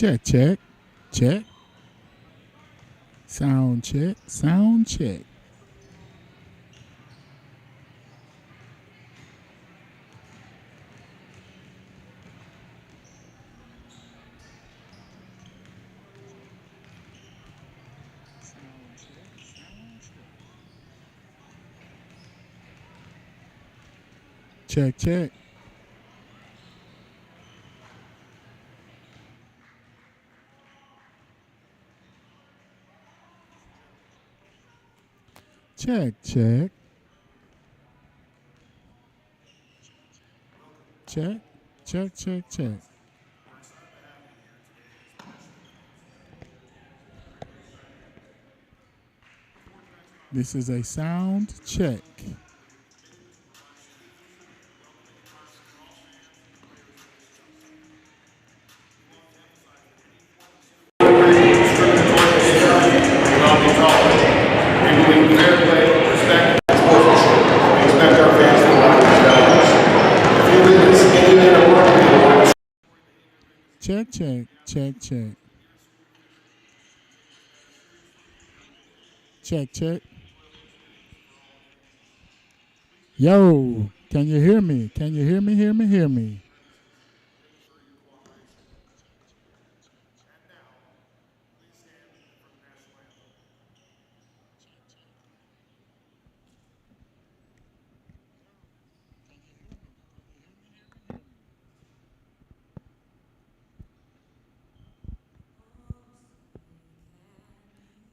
Check, check, check. Sound check, sound check. Check, check. Check, check. Check, check, check, check. This is a sound check. Check, check, check, check. Check, check. Yo, can you hear me? Can you hear me, hear me, hear me?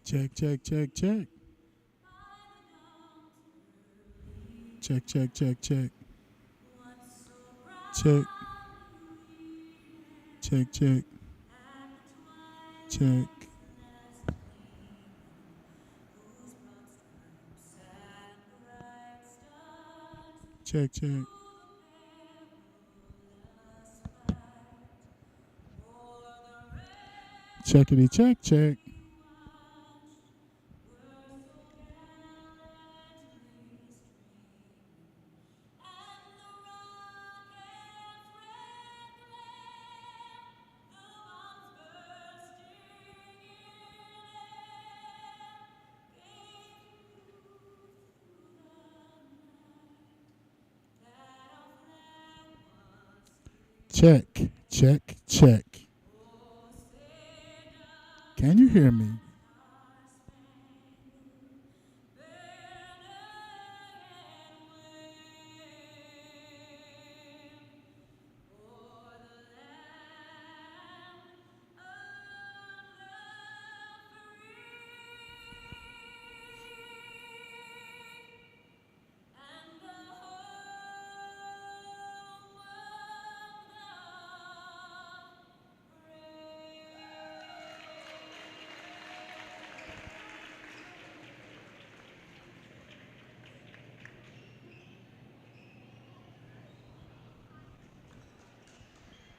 Check, check, check, check. Check, check, check, check. Check. Check, check. Check. Check, check. Checkity, check, check. Check, check, check. Can you hear me?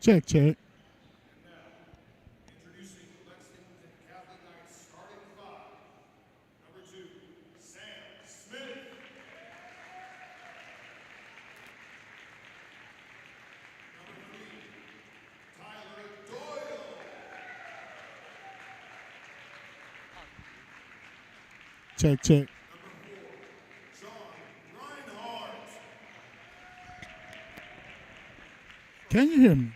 Check, check. Introducing Lexington Catholic Knights starting five. Number 2, Sam Smith. Number 3, Tyler Doyle. Check, check. Number 4, John Reinhardt. Can you hear me?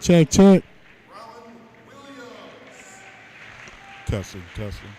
Check, check. Rowan Williams. Testing, testing.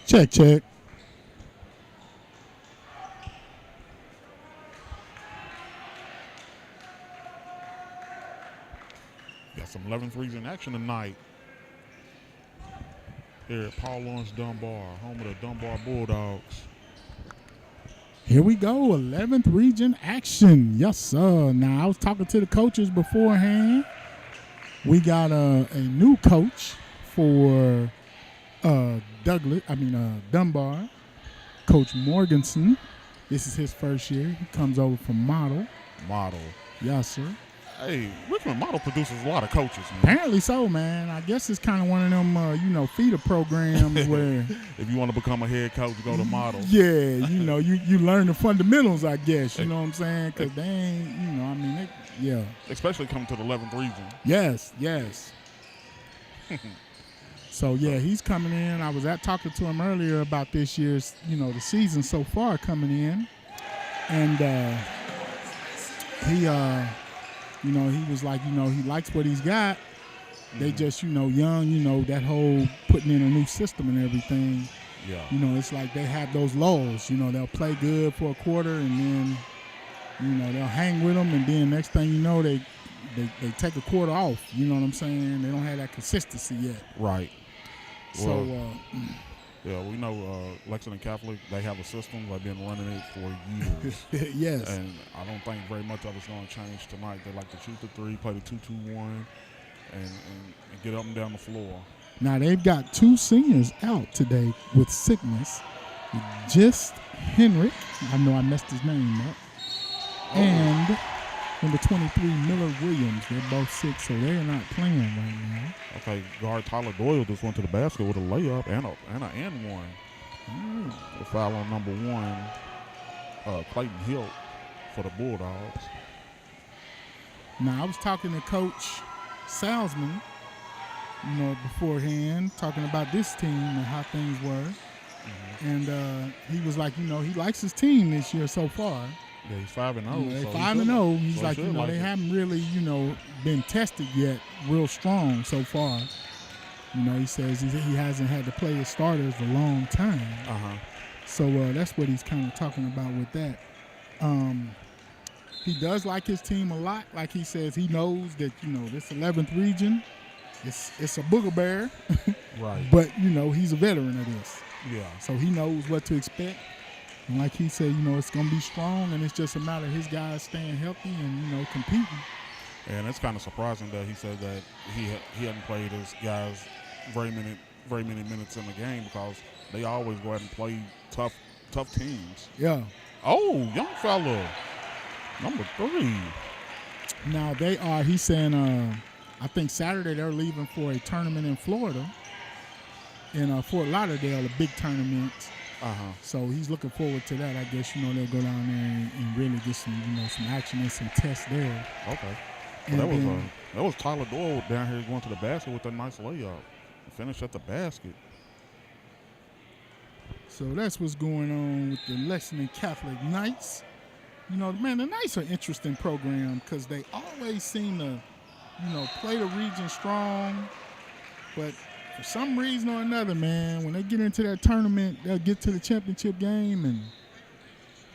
Check, check. Got some 11 threes in action tonight here at Paul Lawrence Dunbar, home of the Dunbar Bulldogs. Here we go, 11th region action. Yes, sir. Now, I was talking to the coaches beforehand. We got a new coach for Dunbar, Coach Morganson. This is his first year. He comes over from Model. Model. Yes, sir. Hey, Richmond Model produces a lot of coaches, man. Apparently so, man. I guess it's kind of one of them, feeder programs where if you want to become a head coach, go to Model. Yeah, you learn the fundamentals, I guess. You know what I'm saying? Because they ain't, yeah. Especially coming to the 11th region. Yes. So, yeah, he's coming in. I was talking to him earlier about this year's, the season so far coming in. And he was like, he likes what he's got. They just, young, that whole putting in a new system and everything. Yeah. It's like they have those lulls. They'll play good for a quarter and then, they'll hang with them. And then next thing you know, they take a quarter off. You know what I'm saying? They don't have that consistency yet. Right. So, yeah, we know Lexington Catholic, they have a system. They've been running it for years. yes. And I don't think very much of it's going to change tonight. They like to shoot the three, play the 2-2-1, and get up and down the floor. Now, they've got 2 seniors out today with sickness. Just Henrik, I know I messed his name up, and number 23, Miller Williams. They're both sick, so they're not playing right now. Okay, guard Tyler Doyle just went to the basket with a layup and an and one. The foul on number 1, Clayton Hilt for the Bulldogs. Now, I was talking to Coach Salzman, beforehand, talking about this team and how things were. Mm-hmm. And he was like, he likes his team this year so far. Yeah, he's 5-0. They're 5-0. He's like, they haven't really, been tested yet real strong so far. He says he hasn't had to play his starters a long time. Uh-huh. So that's what he's kind of talking about with that. He does like his team a lot. Like he says, he knows that, this 11th region, it's a booger bear. Right. But, he's a veteran of this. Yeah. So he knows what to expect. And like he said, it's going to be strong, and it's just a matter of his guys staying healthy and, competing. And it's kind of surprising that he said that he hadn't played his guys very many minutes in the game because they always go ahead and play tough teams. Yeah. Oh, young fella, number 3. Now they are. He's saying, I think Saturday they're leaving for a tournament in Florida, in Fort Lauderdale, a big tournament. Uh-huh. So he's looking forward to that. I guess they'll go down there and really get some some action and some tests there. Okay. And that was Tyler Doyle down here going to the basket with a nice layup. Finish at the basket. So that's what's going on with the Lexington Catholic Knights. Man, the Knights are an interesting program because they always seem to, play the region strong, but for some reason or another, man, when they get into that tournament, they'll get to the championship game and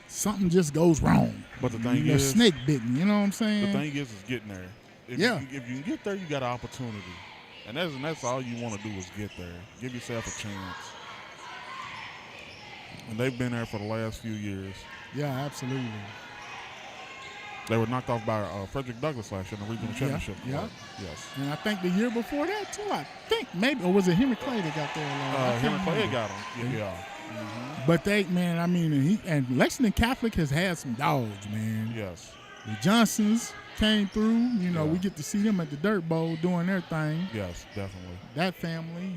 something just goes wrong. But the thing they're is, snake bitten, you know what I'm saying? The thing is getting there. If you can get there, you got an opportunity. And that's all you want to do is get there. Give yourself a chance. And they've been there for the last few years. Yeah, absolutely. They were knocked off by Frederick Douglass last year in the regional championship. Yeah. Yes. And I think the year before that, too, or was it Henry Clay that got there? Henry Clay got him. Yeah. Mm-hmm. But and Lexington Catholic has had some dogs, man. Yes. The Johnsons came through. We get to see them at the Dirt Bowl doing their thing. Yes, definitely. That family,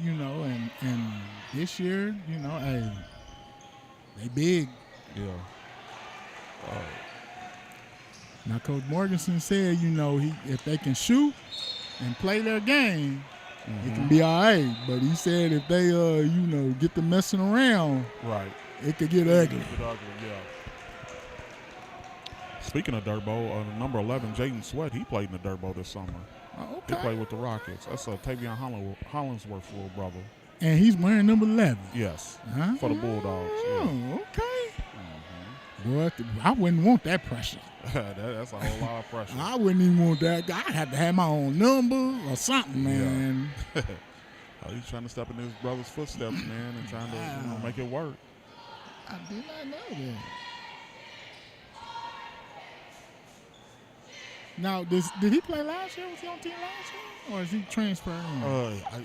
and this year, hey, they big. Yeah. Now, Coach Morganson said, if they can shoot and play their game, it can be all right. But he said if they, get to messing around, right, it could get ugly. Yeah. Speaking of Dirt Bowl, number 11, Jaden Sweat, he played in the Dirt Bowl this summer. Oh, okay. He played with the Rockets. That's Tavion Hollingsworth's little brother. And he's wearing number 11. Yes. Huh? For the Bulldogs. Oh, okay. Boy, I wouldn't want that pressure. That's a whole lot of pressure. I wouldn't even want that. I'd have to have my own number or something, man. He's trying to step in his brother's footsteps, man, and trying to make it work. I did not know that. Now, did he play last year? Was he on team last year? Or is he transferring?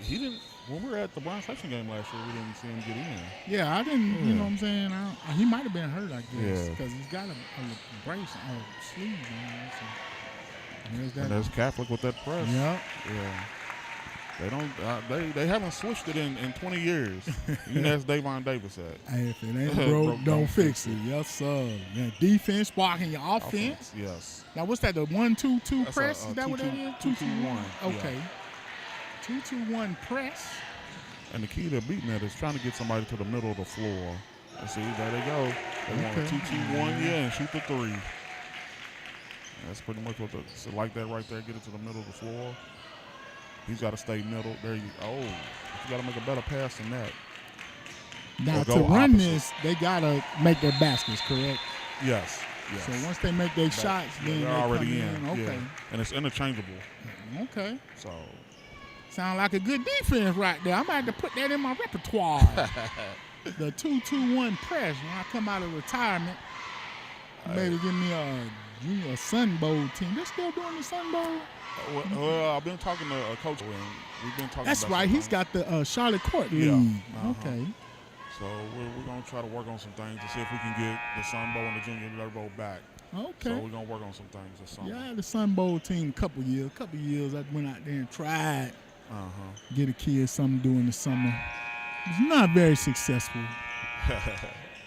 He didn't. When we were at the Brown Section game last year, we didn't see him get in. Yeah, I didn't. You know what I'm saying? He might have been hurt, I guess, Yeah. because he's got a brace, a sleeve, man. So, there's that. And there's Catholic with that press. Yeah. Yeah. They don't. They haven't switched it in 20 years. You know, that's Davon Davis said. Hey, if it ain't broke, don't fix it. Yes, sir. Yeah, defense blocking your offense. Yes. Now, what's that? The 1-2-2 That's press? a Is that what that is? 2-2-1. Okay. 2-2-1 press. And the key to beating that is trying to get somebody to the middle of the floor. And see, there they go. They want a 2-2-1, and shoot the three. That's pretty much what so like that right there. Get it to the middle of the floor. He's got to stay middle. There you go. Oh, you got to make a better pass than that. Now, to run this, they got to make their baskets, correct? Yes. So once they make their shots, then they're already in. Okay. Yeah. And it's interchangeable. Okay. So. Sound like a good defense right there. I might have to put that in my repertoire. The 2-2-1 press. When I come out of retirement, maybe give me a Sun Bowl team. They're still doing the Sun Bowl? Well, I've been talking to Coach Wayne. We've been talking. That's about right. He's got the Charlotte Court League. Yeah. Okay. So we're going to try to work on some things to see if we can get the Sun Bowl and the Junior League Bowl back. Okay. So we're going to work on some things this summer. Yeah, I had the Sun Bowl team a couple years. I went out there and tried get a kid something to do in the summer. It's not very successful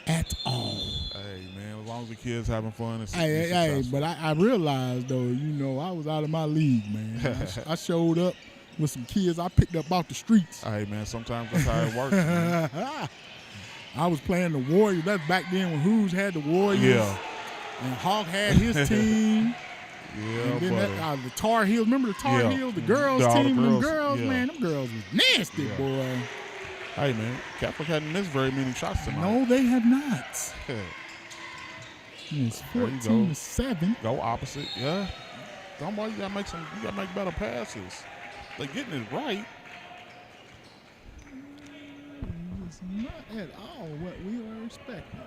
at all. Hey, man, as long as the kids having fun, it's Hey, but I realized, though, I was out of my league, man. I showed up with some kids I picked up off the streets. Hey, man, sometimes that's how it works, man. I was playing the Warriors. That's back then when Who's had the Warriors. Yeah. And Hawk had his team. Yeah, and then the Tar Heels. Remember the Tar Heels? The girls team? Them girls, man, them girls was nasty, boy. Hey, man, Catholic hadn't missed very many shots tonight. No, they have not. It's 14-7. Go opposite, yeah. Dunbar, you gotta make better passes. They're getting it right. It's not at all what we were expecting.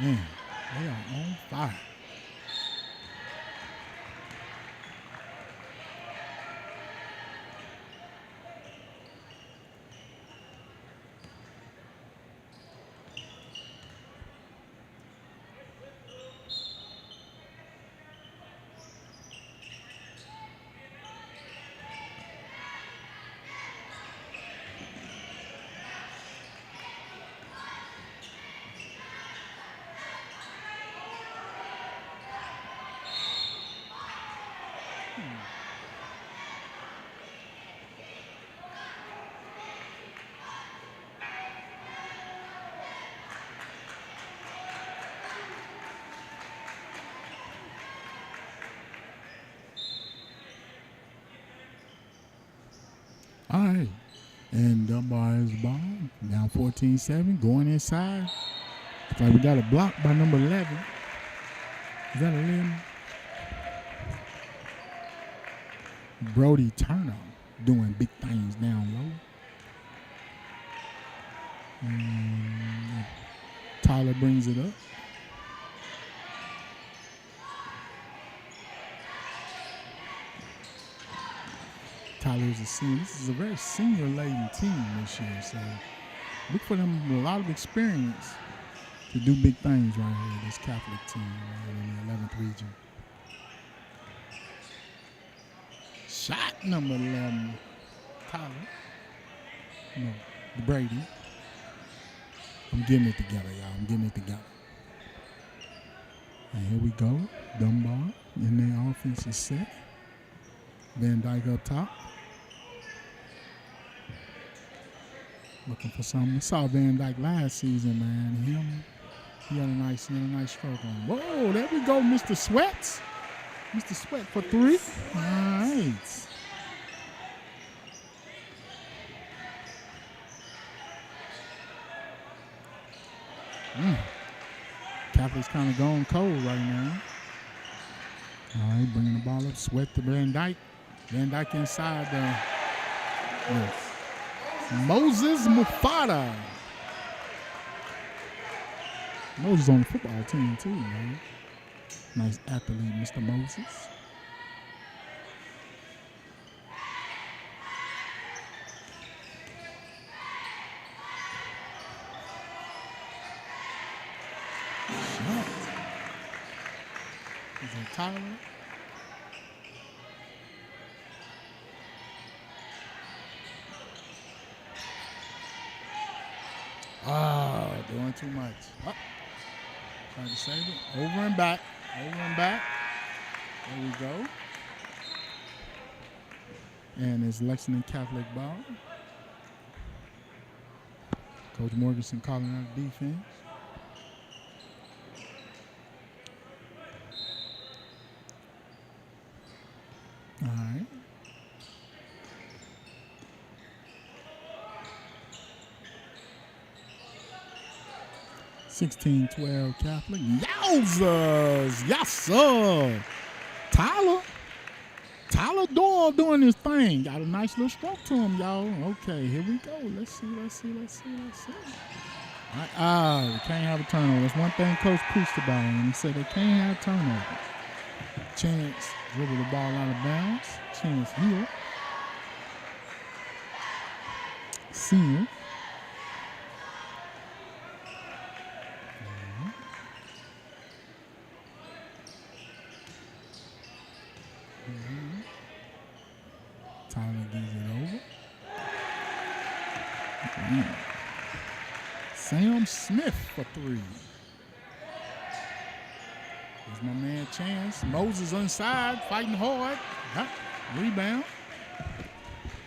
Man, they are on fire. All right. And Dunbar is the ball. Down 14-7. Going inside. Looks like we got a block by number 11. Is that a limb? Brody Turner doing big things down low. And Tyler brings it up. Tyler's a senior. This is a very senior-laden team this year, so look for them with a lot of experience to do big things right here, this Catholic team right in the 11th region. Shot number 11, Tyler. No, Brady. I'm getting it together, y'all. I'm getting it together. And here we go. Dunbar in their offense is set. Van Dyke up top. Looking for something. I saw Van Dyke last season, man. He had a nice stroke on him. Whoa, there we go, Mr. Sweats. Mr. Sweat for 3. All right. Catholic's kind of going cold right now. All right, bringing the ball up. Sweat to Van Dyke. Van Dyke inside Moses Mufada. Moses on the football team too, man. Nice athlete, Mr. Moses. Shot. Is it Tyler? Doing too much. Oh. Trying to save it. Over and back. There we go. And it's Lexington Catholic ball. Coach Morganson calling out defense. All right. 16-12 Catholic. Yowzers! Yes, sir. Tyler Doyle doing his thing. Got a nice little stroke to him, y'all. Okay, here we go. Let's see. We can't have a turnover. That's one thing Coach preached about him. He said they can't have turnovers. Chance dribble the ball out of bounds. Chance here. Senior. Tyler gives it over. Sam Smith for 3. There's my man Chance. Moses inside, fighting hard. Rebound.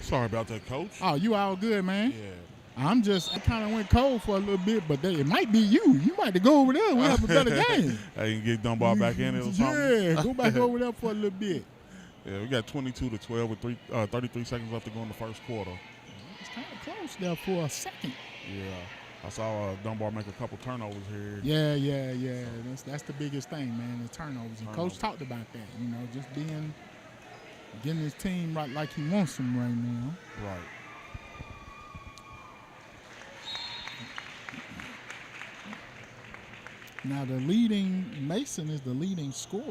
Sorry about that, Coach. Oh, you all good, man? Yeah. I kind of went cold for a little bit, but it might be you. You might have to go over there. We'll have a better game. Hey, you can get Dunbar back in it or something? Yeah, go back over there for a little bit. Yeah, we got 22-12 with 33 seconds left to go in the first quarter. It's kind of close there for a second. Yeah. I saw Dunbar make a couple turnovers here. Yeah. That's the biggest thing, man, the turnovers. And Coach talked about that, just getting his team right like he wants them right now. Right. Now Mason is the leading scorer.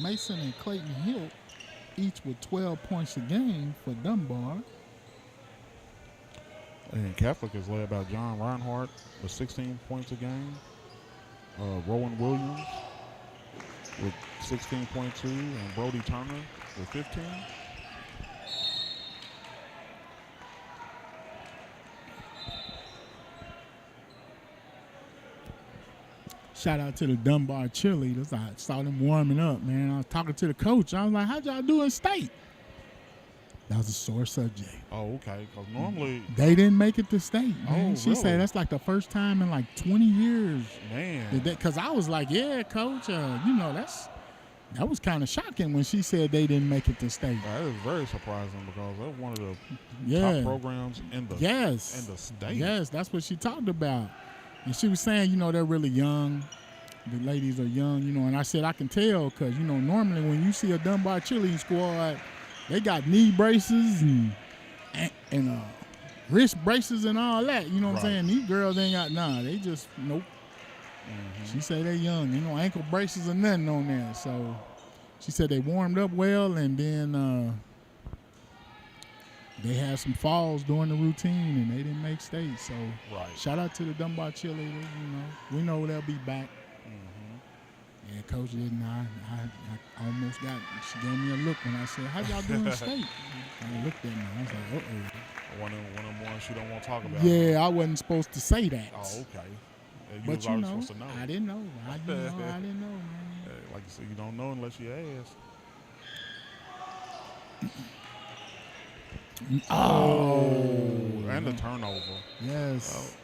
Mason and Clayton Hill each with 12 points a game for Dunbar. And Catholic is led by John Reinhardt with 16 points a game. Rowan Williams with 16.2 and Brody Turner with 15. Shout out to the Dunbar cheerleaders. I saw them warming up, man. I was talking to the coach. I was like, how'd y'all do in state? That was a sore subject. Oh, okay. Because normally they didn't make it to state, man. She really? said that's like the first time in like 20 years. Man. Because I was like, yeah, coach, that was kind of shocking when she said they didn't make it to state. That is very surprising because that's one of the top programs in the state. Yes, that's what she talked about. And she was saying, they're really young. The ladies are young, and I said I can tell because, normally when you see a Dunbar cheerleading squad, they got knee braces and wrist braces and all that. You know what I'm saying? These girls ain't got they just, nope. Mm-hmm. She said they're young. Ankle braces or nothing on there. So she said they warmed up well and then they had some falls during the routine and they didn't make state. So shout out to the Dunbar cheerleaders. We know they'll be back. Mm-hmm. And Coach didn't. I almost got. She gave me a look when I said, "How y'all doing state?" I looked at me. I was like, "Uh-oh." One of them ones she don't want to talk about. Yeah, I wasn't supposed to say that. Oh, okay. But supposed to know. I didn't know. I didn't know, man. Like you said, you don't know unless you ask. Oh, and the turnover. Yes.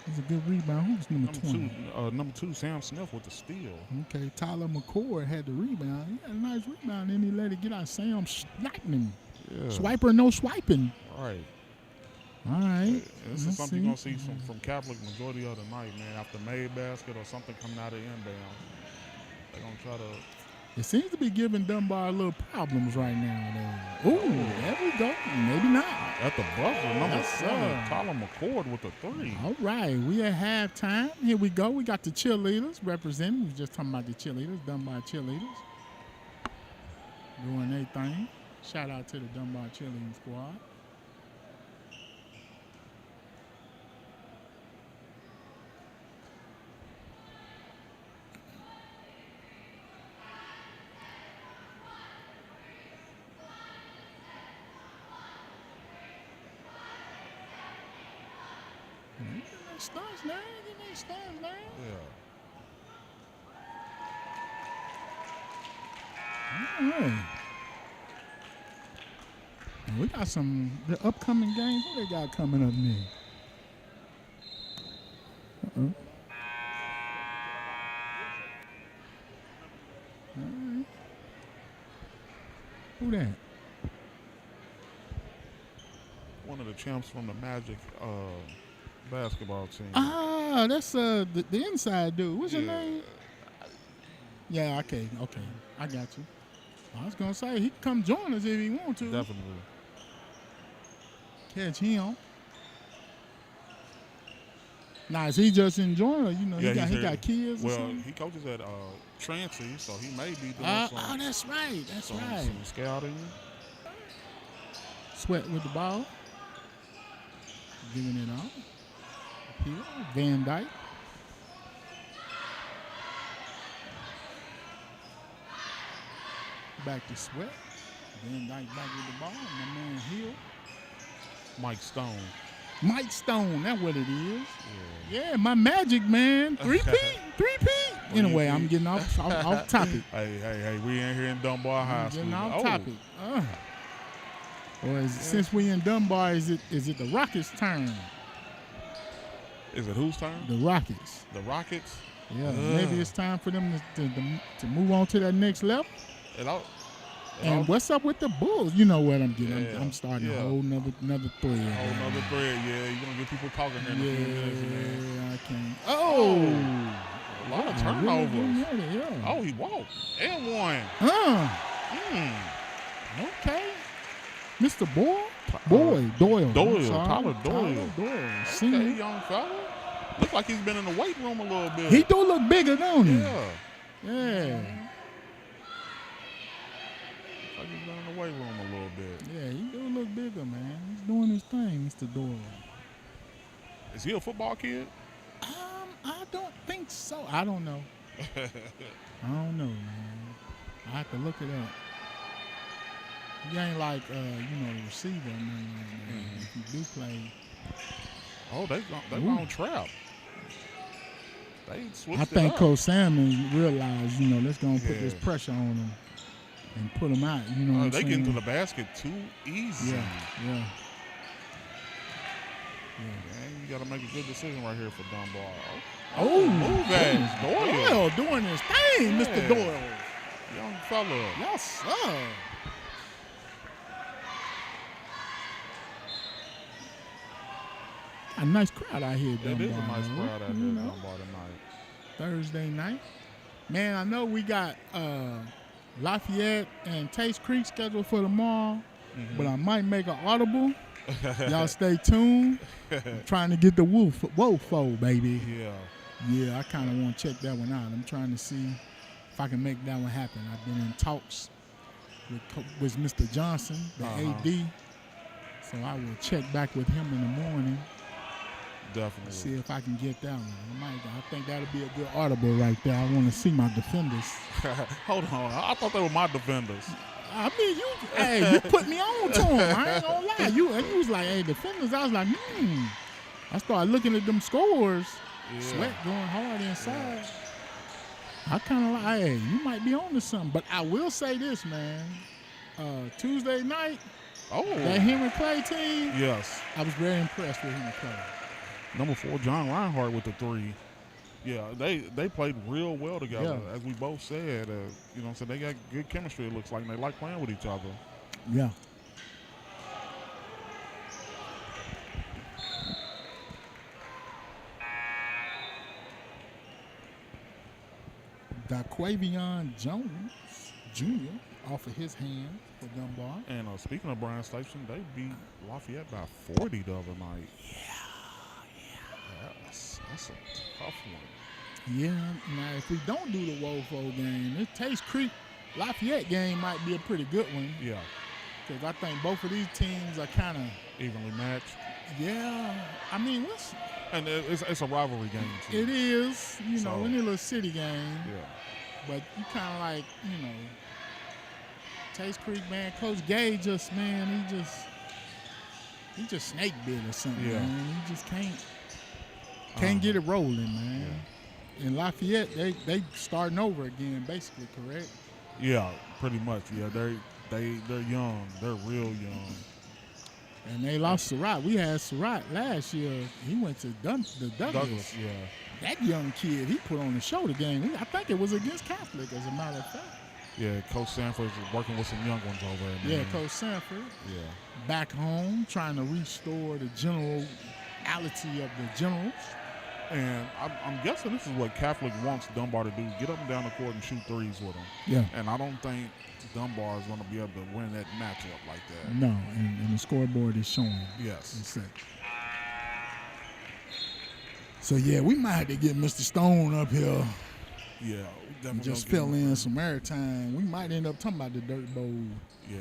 It's a good rebound. Who's number 20? Number 2, Sam Smith with the steal. Okay, Tyler McCord had the rebound. He had a nice rebound, then he let it get out. Sam sniping him. Yeah. Swiper, no swiping. Right. All right. This is something you're going to see from Catholic majority of the night, man. After made basket or something coming out of inbound, they're going to try to. It seems to be giving Dunbar a little problems right now. Ooh, there we go. Maybe not. At the buzzer, number Yes, 7, sir. Tyler McCord with the 3. All right, we at halftime. Here we go. We got the cheerleaders representing. We was just talking about the cheerleaders, Dunbar cheerleaders. Doing their thing. Shout out to the Dunbar cheerleading squad. Stars now, give me stars now. Yeah. All right. And we got the upcoming games. What they got coming up next? Uh-oh. All right. Who that? One of the champs from the Magic basketball team. Ah, that's the inside dude. What's your Yeah. name? Yeah, okay. I got you. I was gonna say he can come join us if he want to. Definitely. Catch him. Nah, is he just enjoying it? You know, Yeah, he got kids or Well, something? he coaches at Trancy, so he may be doing Oh, that's right. That's right. some scouting. Sweat with the ball. Giving it off. Here, Van Dyke. Back to Sweat. Van Dyke back with the ball. My man Hill. Mike Stone. Mike Stone, that's what it is. Yeah, my Magic man. 3P. Anyway, I'm getting off topic. Hey, we in here in Dunbar High School. Getting off topic. Or since we in Dunbar, is it the Rockets' turn? Is it whose turn? The Rockets. The Rockets? Yeah, maybe it's time for them to move on to that next level. And what's up with the Bulls? You know what I'm getting. Yeah. I'm starting a whole nother thread. Whole nother thread, yeah. You're going to get people talking here in a few minutes, man. Yeah, I can't. Oh! A lot of turnovers. Really, yeah. Oh, he walked. And one. Okay. Mr. Doyle. Tyler Doyle. Senior. Okay, young fella. Looks like he's been in the weight room a little bit. He do look bigger, don't he? Yeah. Yeah. Looks like he's been in the weight room a little bit. Yeah, he do look bigger, man. He's doing his thing, Mr. Doyle. Is he a football kid? I don't think so. I don't know. I don't know, man. I have to look it up. He ain't like, the receiver, man. If you do play. Oh, they on trap. They switched I think it up. Coach Salmon realized, let's go and put this pressure on him and put him out. You know what I'm they saying? get into the basket too easy. Yeah. Man, you got to make a good decision right here for Dunbar. Oh, move that. Doyle doing his thing, Mr. Doyle. Young fella. Yes, sir. A nice crowd out here, Dunbar. It is a nice crowd out here in Dunbar tonight. Thursday night. Man, I know we got Lafayette and Taste Creek scheduled for tomorrow, but I might make an audible. Y'all stay tuned. I'm trying to get the Wofo, baby. Yeah, I kind of want to check that one out. I'm trying to see if I can make that one happen. I've been in talks with Mr. Johnson, the AD, so I will check back with him in the morning. Definitely. See if I can get that one. I think that'll be a good audible right there. I want to see my defenders. Hold on. I thought they were my defenders. I mean, you put me on to him. I ain't gonna lie. You was like, hey, defenders. I was like, I started looking at them scores. Yeah. Sweat going hard inside. I kind of like, hey, you might be on to something. But I will say this, man. Tuesday night, Oh. That Henry Clay team, Yes. I was very impressed with Henry Clay. Number 4, John Reinhardt with the 3. Yeah, they played real well together, Yeah. as we both said. You know, so they got good chemistry, it looks like, and they like playing with each other. Yeah. Daquavion Jones Jr. off of his hand for Dunbar. And speaking of Bryan Station, they beat Lafayette by 40 the other night. That's a tough one. Yeah. Now, if we don't do the Wofford game, this Taste Creek Lafayette game might be a pretty good one. Yeah, Because I think both of these teams are kind of, evenly matched. yeah. I mean, And it's a rivalry game, too. it is, So- in a little city game. Yeah. But you kind of like, Taste Creek, man, Coach Gay just, man, he just snake bit or something, Yeah. man. He just can't get it rolling, man. And Lafayette, they starting over again, basically, correct? Yeah, pretty much. Yeah, they're young. They're real young. And they lost Surratt. We had Surratt last year. He went to the Douglas. Yeah. That young kid, he put on the show the game. I think it was against Catholic, as a matter of fact. Yeah, Coach Sanford's working with some young ones over there, man. Yeah, Coach Sanford. Yeah. Back home, trying to restore the generality of the generals. And I'm guessing this is what Catholic wants Dunbar to do, get up and down the court and shoot threes with them. Yeah. And I don't think Dunbar is going to be able to win that matchup like that. No, and the scoreboard is showing. Yes. It's set. So, yeah, we might have to get Mr. Stone up here Yeah. and Definitely just gonna fill get him. in some airtime. We might end up talking about the Dirt Bowl. Yeah.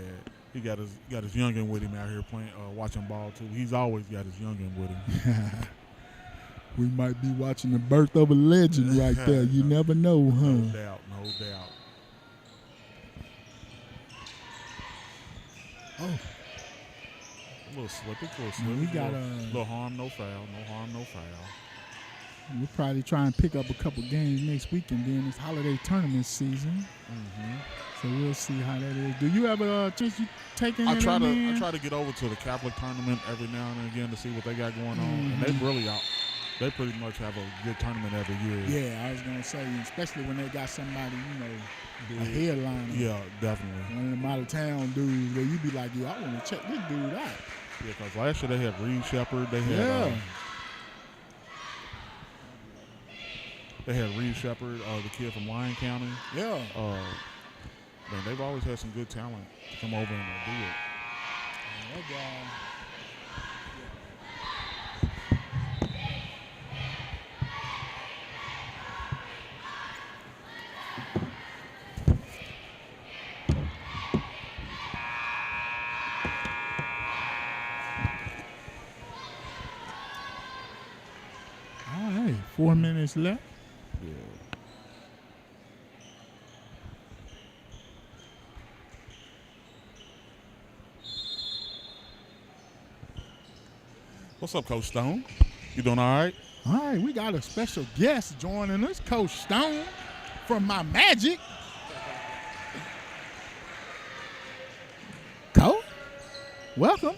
He got his youngin with him out here playing, watching ball, too. He's always got his youngin with him. We might be watching the birth of a legend right there. You never know, huh? No doubt. No doubt. Oh, A little slippage. we got little harm, no foul. No harm, no foul. we'll probably try and pick up a couple games next week, and then it's holiday tournament season. Mm-hmm. So we'll see how that is. Do you have a chance you taking I it try in? to get over to the Catholic tournament every now and again to see what they got going on. And they pretty much have a good tournament every year. Yeah, I was gonna say, especially when they got somebody, a headliner. Yeah, definitely. One of them out of town dudes where you be like, yo, I want to check this dude out. Yeah, because last year they had Reed Shepard. They had Yeah. Reed Shepard, the kid from Lyon County. Yeah. Man, they've always had some good talent to come over and do it. That guy. All right, 4 minutes left. Yeah. What's up, Coach Stone? You doing all right? All right, we got a special guest joining us, Coach Stone from my Magic. Coach, welcome.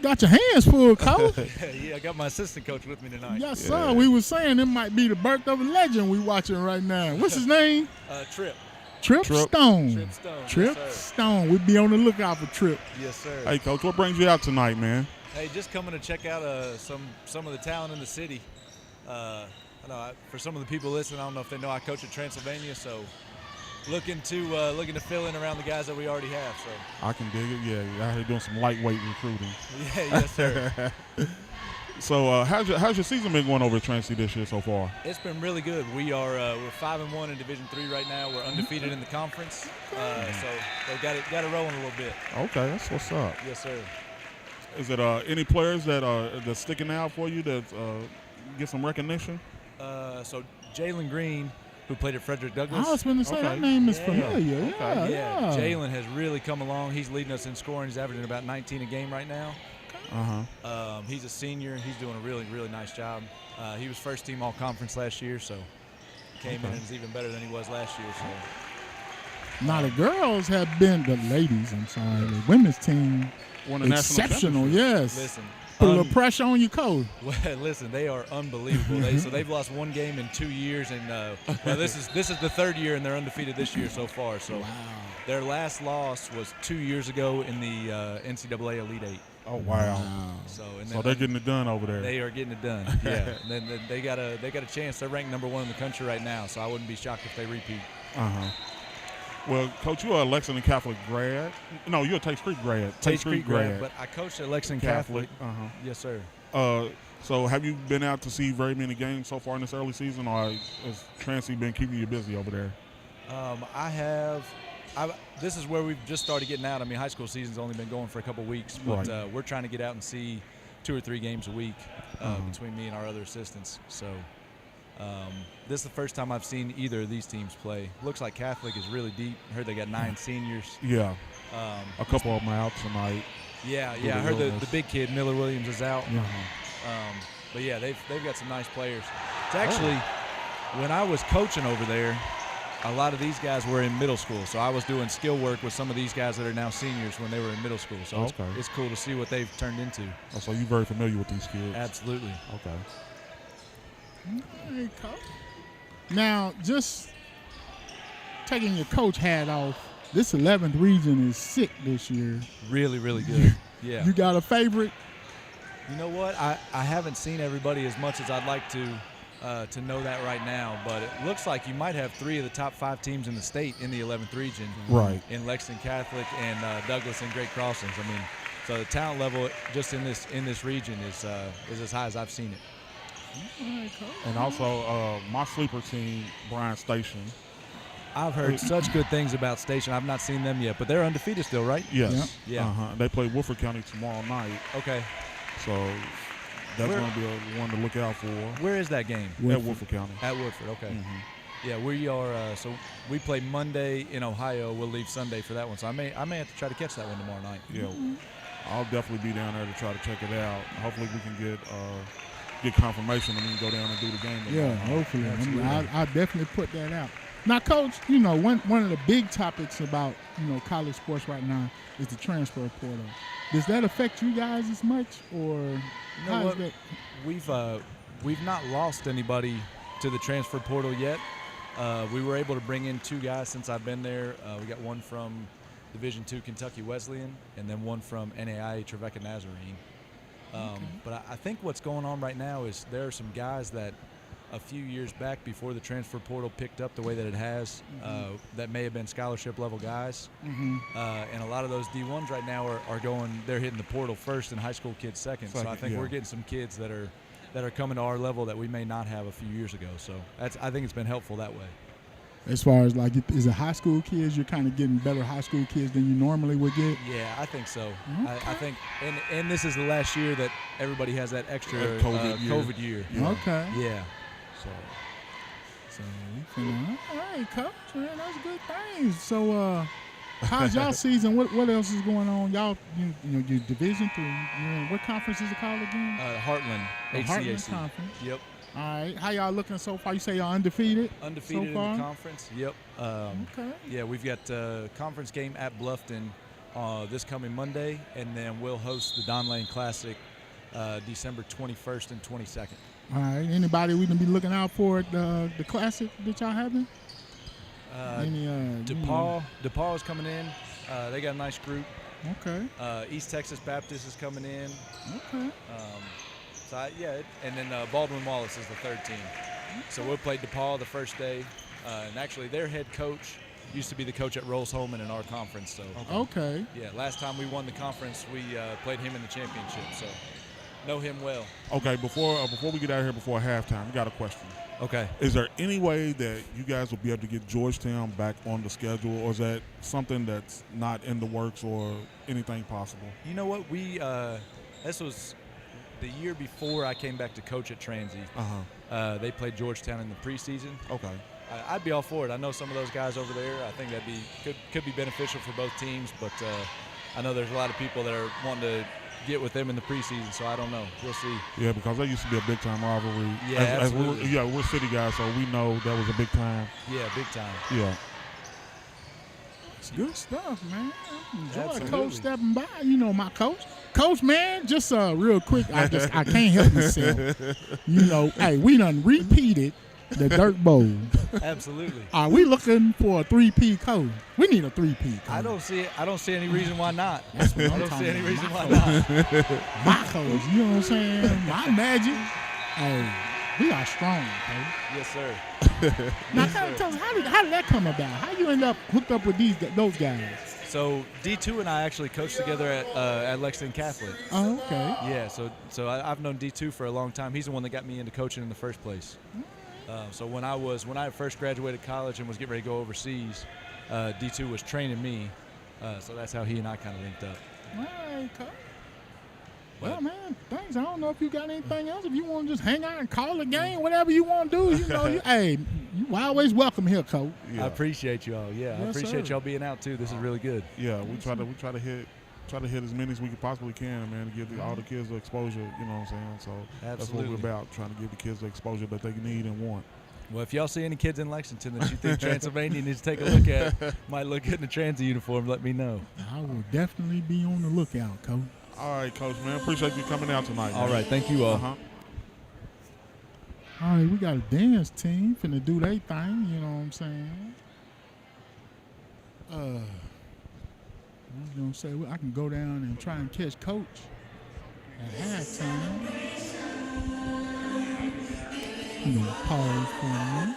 Got your hands full, Coach. Yeah, I got my assistant coach with me tonight. Yes, sir. We was saying it might be the birth of a legend we watching right now. What's his name? Trip. Trip Stone. Trip Stone. Trip Yes, sir. Stone. We'd be on the lookout for Trip. Yes, sir. Hey, Coach, what brings you out tonight, man? Hey, just coming to check out some of the talent in the city. I know for some of the people listening, I don't know if they know I coach at Transylvania, so looking to fill in around the guys that we already have. So I can dig it. Yeah, you're out here doing some lightweight recruiting. yeah, yes, sir. So how's your season been going over at Transy this year so far? It's been really good. We're 5-1 in Division III right now. We're undefeated in the conference, so we got it rolling a little bit. Okay, that's what's up. Yes, sir. Is it any players that's sticking out for you that get some recognition? So Jalen Green, who played at Frederick Douglass. I was going to say that Okay. name is Yeah. familiar. Okay. Yeah, Jalen has really come along. He's leading us in scoring. He's averaging about 19 a game right now. He's a senior. He's doing a really, really nice job. He was first team all conference last year, so came in and is even better than he was last year. So Now the girls have been the ladies. I'm sorry, the women's team Won the national exceptional. championship. Yes. Listen, Put a little pressure on you, coach. well, listen, they are unbelievable. So they've lost one game in 2 years, and this is the third year, and they're undefeated this year so far. So their last loss was 2 years ago in the NCAA Elite Eight. Oh wow! So they're getting it done over there. They are getting it done. Yeah. And then they got a chance. They're ranked number 1 in the country right now. So I wouldn't be shocked if they repeat. Well, Coach, you are a Lexington Catholic grad. No, you're a Tates Creek grad. Tates Creek grad, but I coached at Lexington Catholic. Yes, sir. So have you been out to see very many games so far in this early season, or has Transy been keeping you busy over there? I have. This is where we've just started getting out. I mean, high school season's only been going for a couple weeks, but we're trying to get out and see 2 or 3 games a week between me and our other assistants. So this is the first time I've seen either of these teams play. Looks like Catholic is really deep. I heard they got 9 seniors. Yeah. A couple of them are out tonight. Yeah. I heard the big kid, Miller Williams, is out. But yeah, they've got some nice players. It's actually, when I was coaching over there, a lot of these guys were in middle school. So I was doing skill work with some of these guys that are now seniors when they were in middle school. So it's cool to see what they've turned into. Oh, so you're very familiar with these kids? Absolutely. Okay. Hey, coach. Now, just taking your coach hat off, this 11th region is sick this year. Really, really good. Yeah. You got a favorite? You know what? I haven't seen everybody as much as I'd like to know that right now, but it looks like you might have 3 of the top 5 teams in the state in the 11th region. Right. In Lexington Catholic and Douglas and Great Crossings. I mean, so the talent level just in this region is as high as I've seen it. And also my sleeper team, Bryan Station. I've heard such good things about Station. I've not seen them yet, but they're undefeated still, right? Yes. Yeah. They play Woodford County tomorrow night. Okay. So that's going to be one to look out for. Where is that game? At Woodford County. At Woodford, okay. Yeah, we are. So we play Monday in Ohio. We'll leave Sunday for that one. So I may have to try to catch that one tomorrow night. Yeah, I'll definitely be down there to try to check it out. Hopefully we can get confirmation and we can go down and do the game. Yeah, hopefully. I definitely put that out. Now, Coach, one of the big topics about college sports right now is the transfer portal. Does that affect you guys as much, or how is that? We've not lost anybody to the transfer portal yet. We were able to bring in 2 guys since I've been there. We got one from Division II Kentucky Wesleyan, and then one from NAIA Trevecca Nazarene. But I think what's going on right now is there are some guys that a few years back, before the transfer portal picked up the way that it has, that may have been scholarship level guys. And a lot of those D1s right now they're hitting the portal first and high school kids second. So I think we're getting some kids that are coming to our level that we may not have a few years ago. So I think it's been helpful that way. As far as is it high school kids, you're kind of getting better high school kids than you normally would get? Yeah, I think so. Okay. I think, and this is the last year that everybody has that extra COVID year. Yeah. Okay. Yeah. So all right, Coach, man, that's good things. So how's y'all season? What else is going on? Y'all, your Division III. What conference is it called again? Heartland. HCAC. Heartland Conference. Yep. All right. How y'all looking so far? You say y'all undefeated? Undefeated so far? in the conference. Yep. Okay. Yeah, we've got a conference game at Bluffton this coming Monday, and then we'll host the Don Lane Classic December 21st and 22nd. All right. Anybody we can be looking out for at the Classic that y'all having? DePaul is coming in. They got a nice group. Okay. East Texas Baptist is coming in. Okay. And then Baldwin Wallace is the 3rd team. So we'll play DePaul the first day. And actually their head coach used to be the coach at Rolls-Holman in our conference. So okay. Yeah, last time we won the conference, we played him in the championship. So know him well. Okay, before we get out of here before halftime, we got a question. Okay. Is there any way that you guys will be able to get Georgetown back on the schedule, or is that something that's not in the works or anything possible? You know what? This was the year before I came back to coach at Transy. They played Georgetown in the preseason. Okay. I'd be all for it. I know some of those guys over there. I think could be beneficial for both teams, but I know there's a lot of people that are wanting to get with them in the preseason, so I don't know. We'll see. Yeah, because that used to be a big-time rivalry. Yeah, absolutely. We're city guys, so we know that was a big time. Yeah, big time. Yeah. It's good stuff, man. Enjoy Absolutely. Coach stepping by. You know my coach. Coach, man, just real quick, I can't help myself. You know, hey, we done repeated the Dirt Bowl. Absolutely. Are we looking for a 3P coach? We need a 3P coach. I don't see any reason why not. That's what I I'm don't talking see any about. reason My why coach. not. My coach, you know what I'm saying? My magic. Hey, we are strong, coach. Yes, sir. Now, tell us, how did that come about? How you end up hooked up with those guys? So D2 and I actually coached together at Lexington Catholic. Oh, okay. Yeah, so I've known D2 for a long time. He's the one that got me into coaching in the first place. So when I first graduated college and was getting ready to go overseas, D2 was training me. So that's how he and I kind of linked up. All right, coach. Well, man, thanks. I don't know if you got anything else. If you want to just hang out and call the game, whatever you want to do, you know, hey, you always welcome here, coach. Yeah. I appreciate y'all. Yeah, I Yes, appreciate sir. y'all being out too. This is really good. Yeah, we try to hit as many as we possibly can, man, to give all the kids the exposure. You know what I'm saying? So that's what we're Absolutely. about, trying to give the kids the exposure that they need and want. Well, if y'all see any kids in Lexington that you think Transylvania needs to take a look at, might look good in a Transi uniform, let me know. I will definitely be on the lookout, coach. All right, Coach, man. Appreciate you coming out tonight. All man. right, thank you all. Uh-huh. All right, we got a dance team finna do their thing, you know what I'm saying? I was gonna say, well, I can go down and try and catch Coach at halftime. I'm gonna pause for a minute.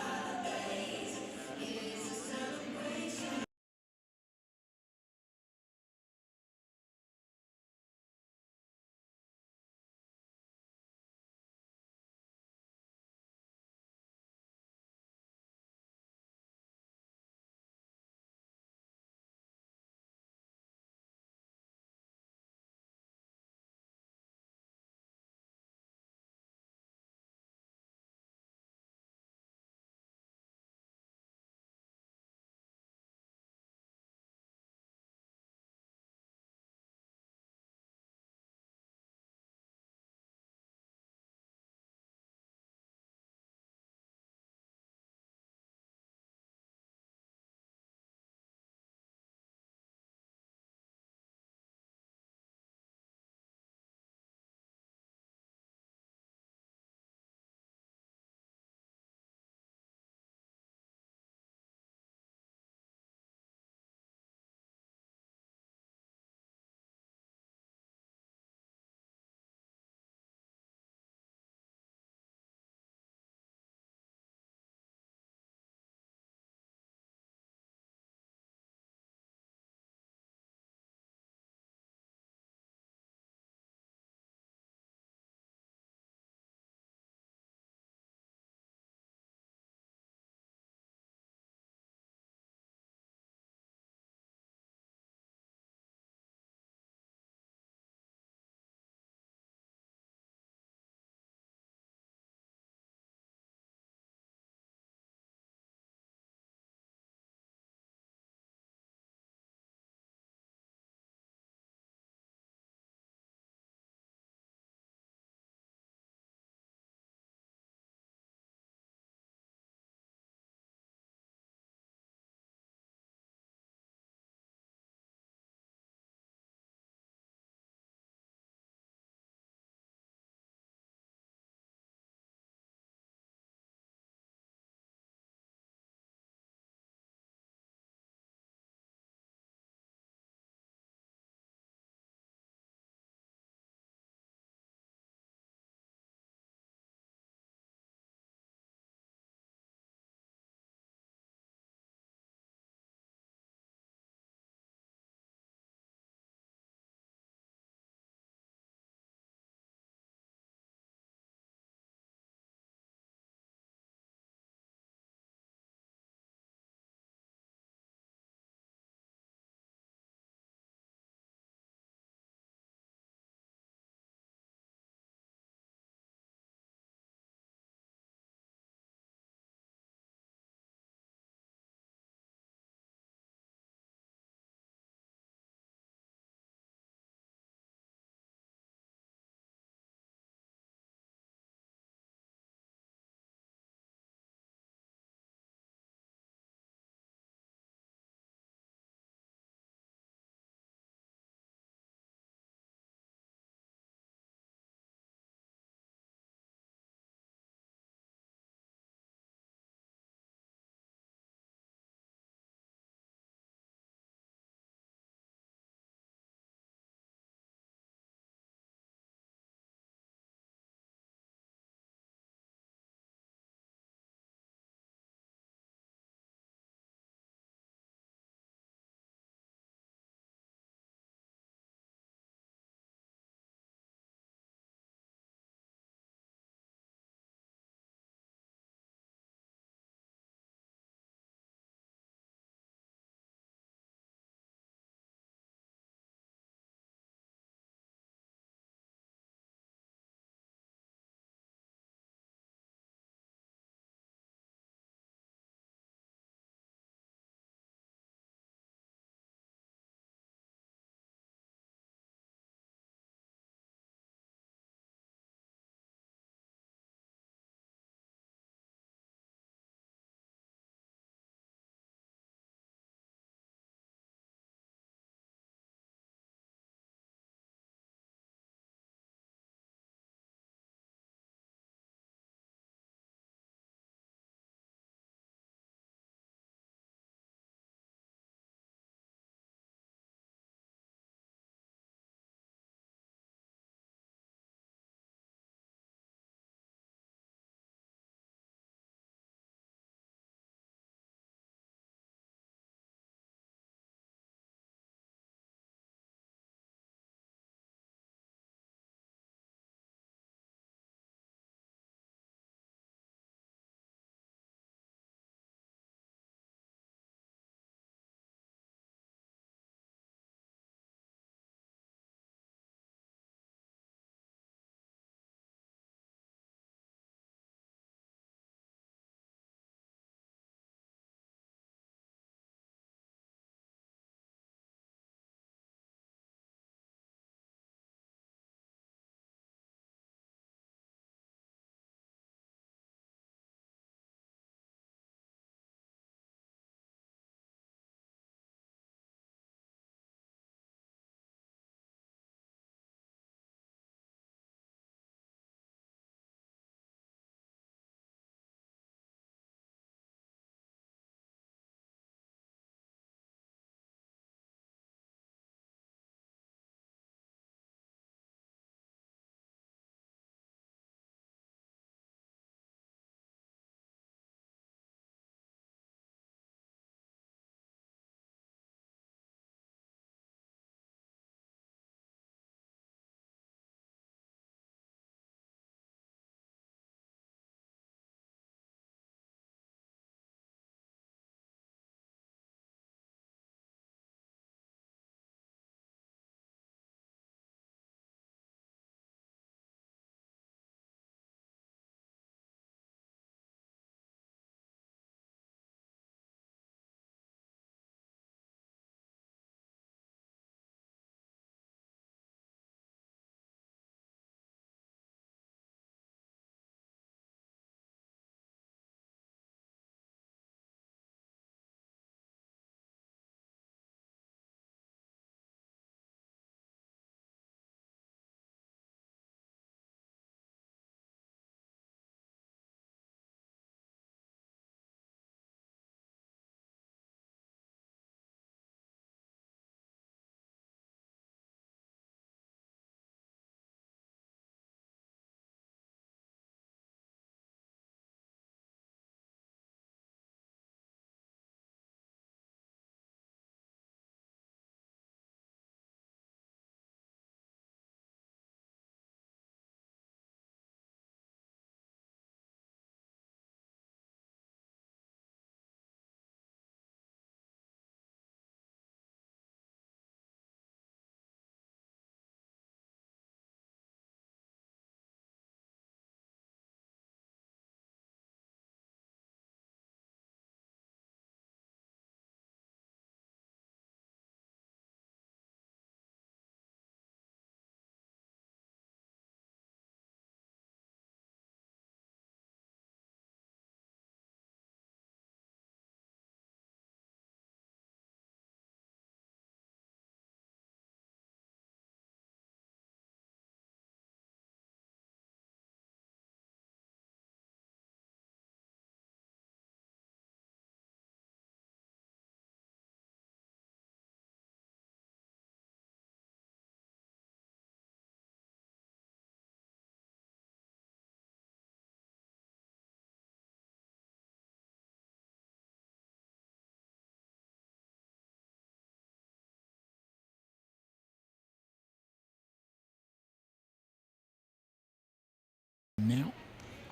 Now,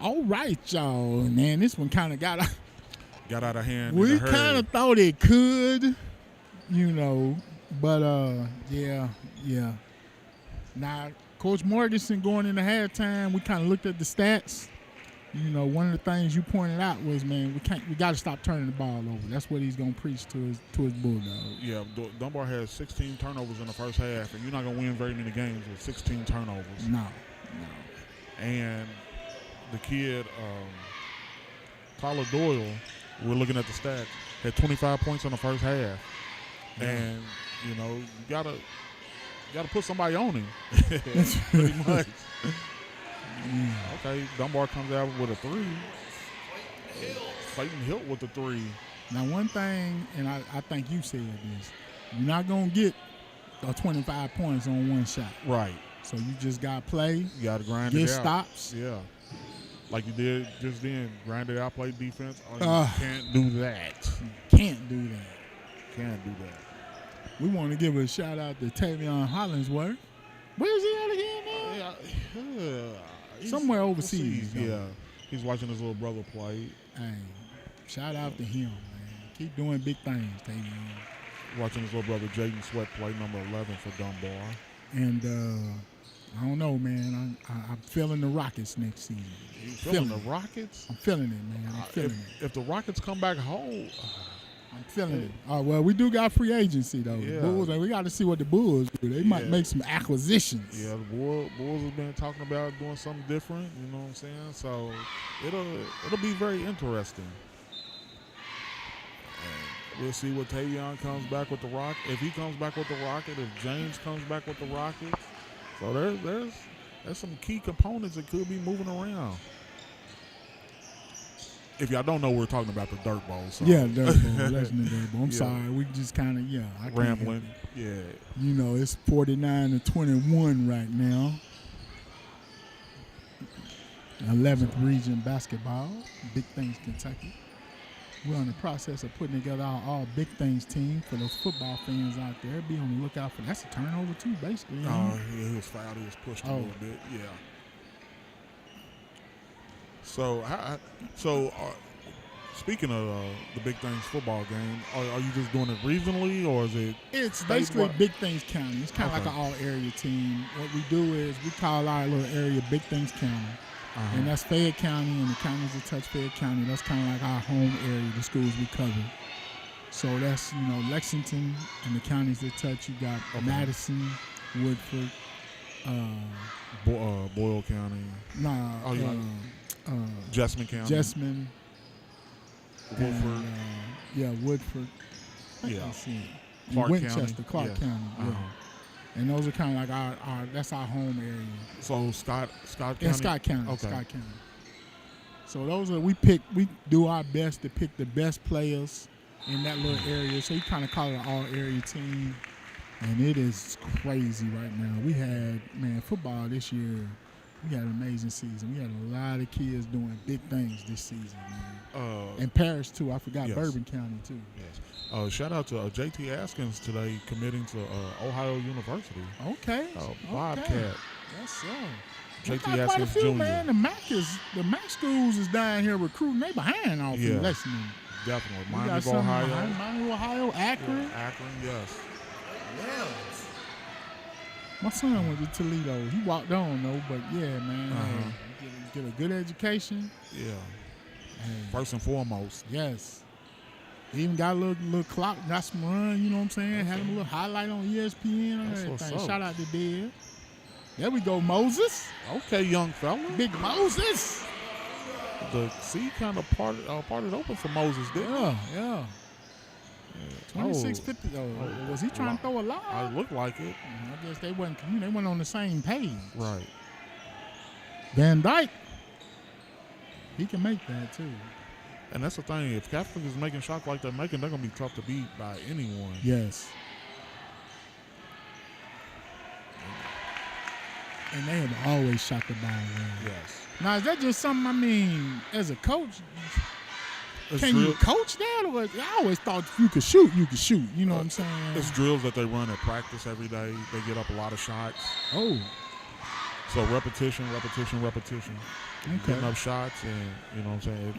all right, y'all. Man, this one kind of got out of hand. We kind of thought it could, but yeah. Now, Coach Morganson going into halftime, we kind of looked at the stats. One of the things you pointed out was, man, we got to stop turning the ball over. That's what he's gonna preach to his Bulldogs. Yeah, Dunbar has 16 turnovers in the first half, and you're not gonna win very many games with 16 turnovers. No. And the kid, Tyler Doyle, we're looking at the stats, had 25 points in the first half, and you gotta put somebody on him. Pretty much. Okay, Dunbar comes out with a 3. Clayton Hilt with the 3. Now, one thing, and I think you said this, you're not going to get 25 points on one shot. Right. So you just got to play. You got to grind it out. Get stops. Yeah. Like you did just then. Grind it out, play defense. Oh, you can't do that. Can't do that. Can't do that. We want to give a shout-out to Tavion Hollingsworth. Where is he at again now? Somewhere overseas. Yeah. He's watching his little brother play. Hey, shout out to him, man. Keep doing big things, Tavion. Watching his little brother Jaden Sweat play number 11 for Dunbar. And I don't know, man. I'm feeling the Rockets next season. You feeling the Rockets? I'm feeling it, man. I'm feeling it. If the Rockets come back whole, I'm feeling it. Oh, well, we do got free agency, though. Yeah. The Bulls, and we got to see what the Bulls do. They might make some acquisitions. Yeah, the Bulls have been talking about doing something different, you know what I'm saying? So it'll be very interesting. And we'll see what Tavion comes back with the Rock. If he comes back with the Rocket, if James comes back with the Rockets. So there's some key components that could be moving around. If y'all don't know, we're talking about the Dirt Bowl. So. Yeah, Dirt Bowl. Lexington Dirt Bowl. I'm sorry. We just kind of, rambling. Yeah. It's 49-21 right now. 11th region basketball. Big Things, Kentucky. We're in the process of putting together our all Big Things team for those football fans out there. Be on the lookout for that's a turnover too, basically. Oh, yeah, he was fouled. He was pushed a little bit. Yeah. So, speaking of the Big Things football game, are you just doing it regionally, or is it? It's basically Big Things County. It's kind of like an all-area team. What we do is we call our little area Big Things County, and that's Fayette County, and the counties that touch Fayette County. That's kind of like our home area, the schools we cover. So that's Lexington and the counties that touch. You got Madison, Woodford, Boyle County. Jessamine County. Woodford. Woodford. Clark Winchester, County. Clark County. Yeah. And those are kind of like that's our home area. So Scott County? Yeah, Scott County. Okay. Scott County. So those are we do our best to pick the best players in that little area. So you kind of call it an all-area team. And it is crazy right now. We had, football this year. We had an amazing season. We had a lot of kids doing big things this season, man. And Paris, too. I forgot Bourbon County, too. Yes. Shout out to JT Askins today committing to Ohio University. Okay. Bobcat. Yes, sir. JT Askins Jr. Man. The MAC schools is down here recruiting. They behind off in Lexington. Definitely. Miami of Ohio. Miami of Ohio, Akron. Yeah, Akron, yes. Yeah. My son went to Toledo. He walked on, though, but yeah, man. Get a good education. Yeah. Hey. First and foremost. Yes. He even got a little clout, got some run, you know what I'm saying? Had him a little highlight on ESPN and everything. Shout out to Dad. There we go, Moses. Okay, young fella. Big Moses. The sea kind of parted open for Moses, didn't it? Yeah. 26-50. Was he trying to throw a lob? It looked like it. I guess they weren't on the same page. Right. Van Dyke, he can make that too. And that's the thing. If Catholic is making shots like they're making, they're going to be tough to beat by anyone. Yes. And they have always shot the ball well. Yes. Now, is that just something, as a coach, can you coach that? Or I always thought if you could shoot, you could shoot. You know what I'm saying? It's drills that they run at practice every day. They get up a lot of shots. Oh. So repetition. Okay. Getting up shots, and you know what I'm saying.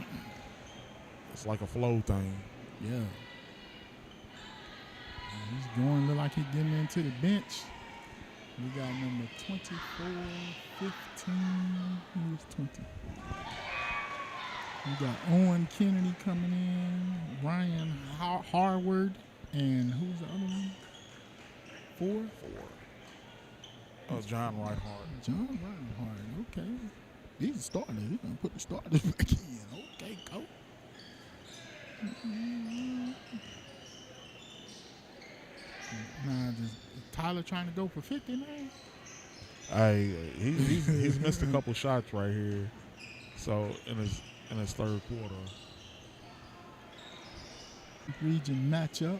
It's like a flow thing. Yeah. He's going, look like he's getting into the bench. We got number 24, 15. Who's 20? We got Owen Kennedy coming in, Ryan Harward, and who's the other one? 4? John Reinhardt. John Reinhardt, okay. He's a starter. He's going to put the starters back in. Okay, coach. Nah, is Tyler trying to go for 50 now? He's missed a couple shots right here. So in his third quarter. Region matchup.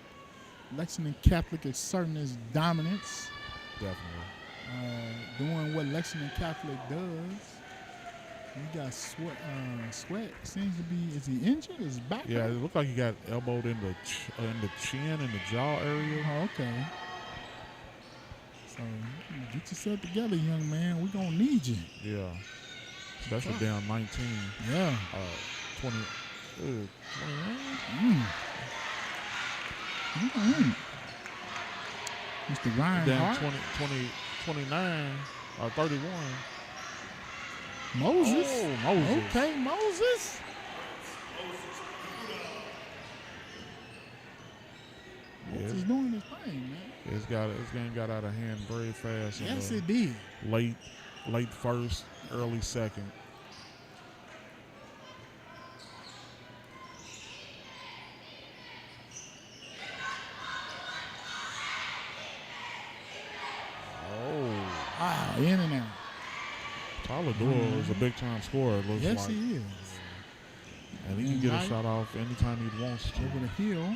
Lexington Catholic asserting its dominance. Definitely. Doing what Lexington Catholic does. We got Sweat seems to be, is he injured? Is he back? Yeah, it looked like he got elbowed in the chin and the jaw area. Oh, okay. So get yourself together, young man. We're going to need you. Yeah. Especially down 19. Yeah. 20. 29? Mr. Ryan Down Hart. 29 or 31. Moses. Oh, Moses. Okay, Moses. Moses doing his thing, man. This game got out of hand very fast. Yes, it did. Late first, early second. In and out. Tyler Doyle is a big-time scorer, it looks Yes, like. he is. And he can get a shot off anytime he wants to. Over the hill.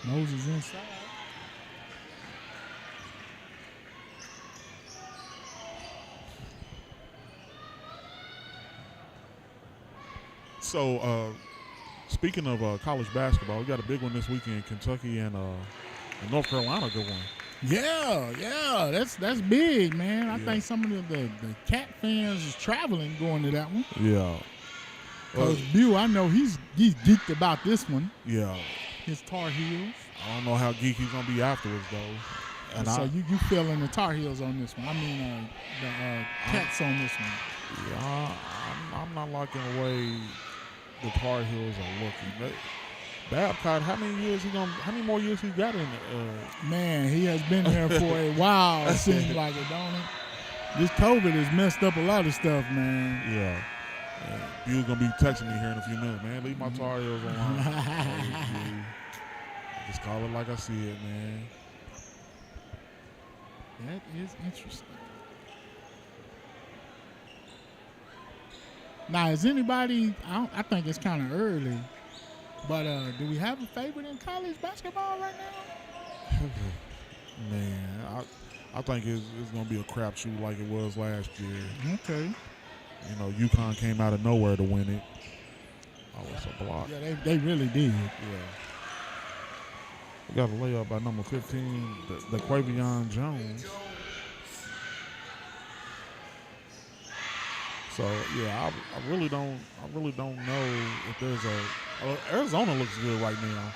Moses inside. So, speaking of college basketball, we got a big one this weekend. Kentucky and North Carolina, good one. Yeah, that's big, man. I think some of the Cat fans is traveling going to that one. Yeah. Coach Bew, I know he's geeked about this one. Yeah. His Tar Heels. I don't know how geeky he's gonna be afterwards though. And so you feeling the Tar Heels on this one? I mean the Cats on this one. Yeah, I'm not liking the way the Tar Heels are looking. Babcock, how many more years he got in it? Man, he has been there for a while, it seems like it, don't it? This COVID has messed up a lot of stuff, man. Yeah. You're going to be texting me here in a few minutes, man. Leave my Tar Heels alone. Just call it like I see it, man. That is interesting. Now, is anybody, I think it's kind of early, but do we have a favorite in college basketball right now? Man, I think it's going to be a crapshoot like it was last year. Okay. You know, UConn came out of nowhere to win it. Oh, it's a block. Yeah, they really did. Yeah. We got a layup by number 15, the Quavion Jones. So yeah, I really don't know if there's a. Arizona looks good right now.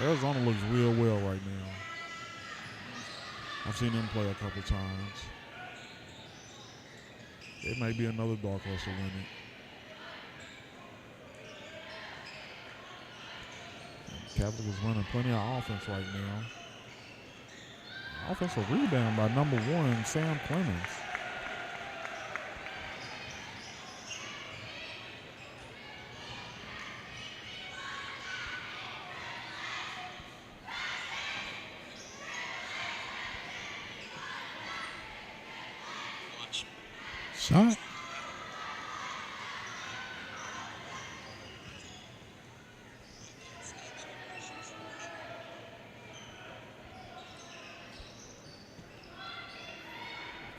Arizona looks real well right now. I've seen them play a couple times. It may be another dark horse to win it. Catholic is running plenty of offense right now. Offensive rebound by number 1, Sam Clemens. Shot.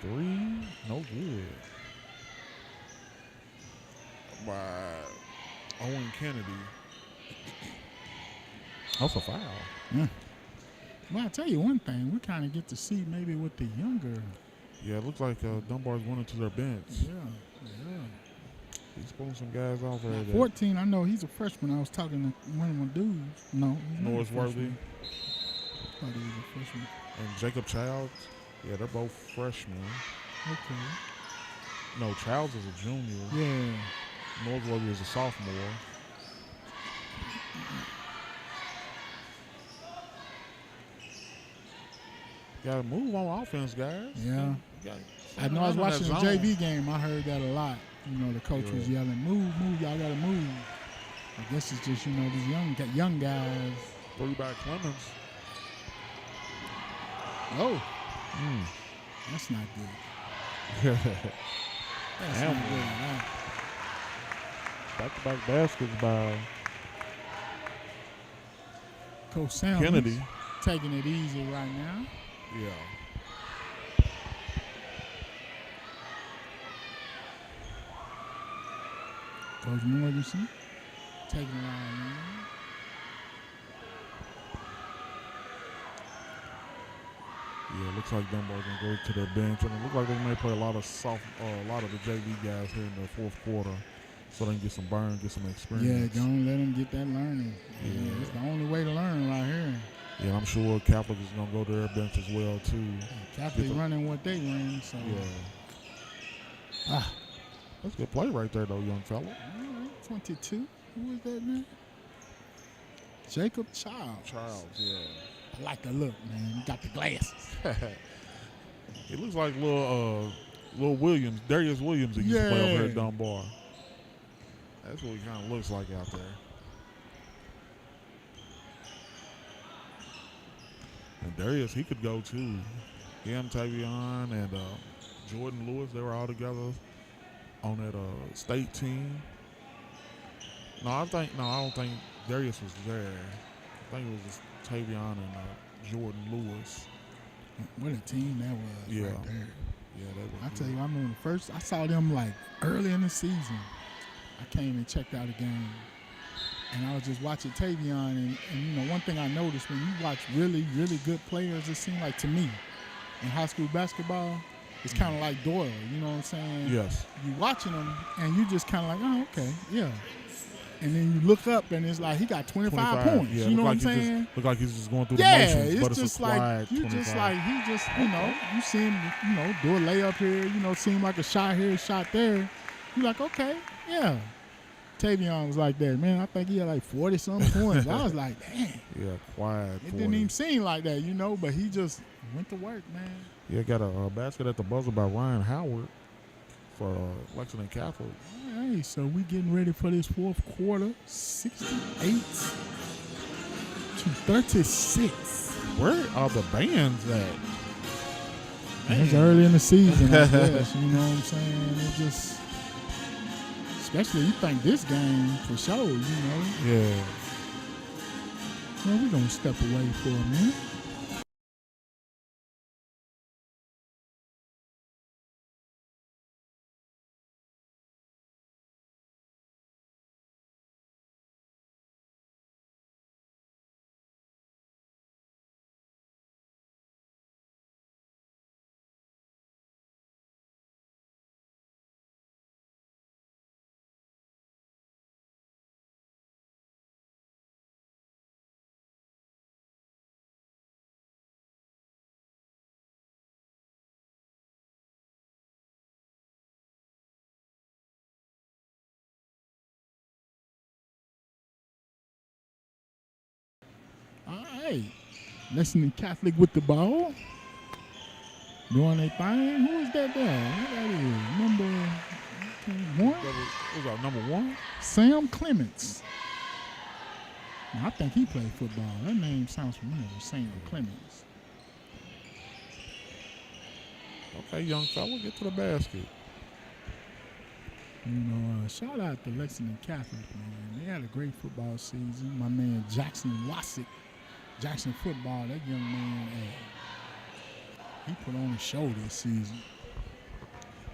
Three, no good. By Owen Kennedy. That's a foul. Yeah. Well, I'll tell you one thing. We kind of get to see maybe with the younger. Yeah, it looks like Dunbar's went into their bench. Yeah. He's pulling some guys off right there. 14, I know he's a freshman. I was talking to one of my dudes. No, he's not a Norris Worthy freshman. Thought he was a freshman. and Jacob Childs. Yeah, they're both freshmen. Okay. No, Childs is a junior. Yeah. Norris Worthy is a sophomore. Got to move on offense, guys. Yeah. Gotta I know I was watching the that zone. JV game. I heard that a lot. You know, the coach was yelling, move, y'all got to move. I guess it's just, you know, these young guys. 3-back Clemens. Oh. That's not good. That's not good at all. Back-to-back baskets by Coach Sam Kennedy. taking it easy right now. Yeah. Coach Mortensen taking it out now. Yeah, it looks like Dunbar's gonna go to their bench, and it looks like they may play a lot of the JV guys here in the fourth quarter, so they can get some burn, get some Yeah, experience. don't let them get that learning. Yeah. It's the only way to learn right here. Yeah, I'm sure Catholic is gonna go to their bench as well too. Catholic running what they run, so. Yeah. That's a good play right there, though, young fella. All right, 22. Who was that, man? Jacob Childs. Childs, yeah. I like the look, man. He got the glasses. He looks like little Williams, Darius Williams that used to play over here at Dunbar. That's what he kind of looks like out there. And Darius, he could go too. Him, Tavion, and Jordan Lewis, they were all together on that state team. I don't think Darius was there. I think it was just Tavion and Jordan Lewis. What a team that was. Yeah. Right there. Yeah, they were. I tell you, I remember first I saw them like early in the season. I came and checked out a game, and I was just watching Tavion, and you know, one thing I noticed when you watch really, really good players, it seemed like to me in high school basketball, it's kind of like Doyle. You know what I'm saying? Yes. You watching them, and you just kind of like, oh, okay, yeah. And then you look up, and it's like he got 25 points. Yeah, you know what like I'm saying? Look like he's just going through Yeah, the motions, but it's it's just a like quiet you 25. just like he just you see him do a layup here, seem like a shot here, a shot there. You like, okay, yeah. Tavion was like that, man. I think he had like 40 something points. I was like, damn. Yeah, quiet. It didn't even seem like that, but he just went to work, man. Yeah, got a basket at the buzzer by Ryan Howard for Lexington Catholic. All right, so we getting ready for this fourth quarter. 68 to 36. Where are the bands at? It's early in the season, I guess. You know what I'm saying? It just, especially you think this game for sure, Yeah. Well, we're going to step away for a minute. All right. Lexington Catholic with the ball. Doing their thing. Who is that there? What that is? Number 1? Who's our number 1? Sam Clements. Now, I think he played football. That name sounds familiar. Sam Clements. Okay, young fella, get to the basket. Shout out to Lexington Catholic, man. They had a great football season. My man Jackson Wassick, Jackson football, that young man, he put on a show this season.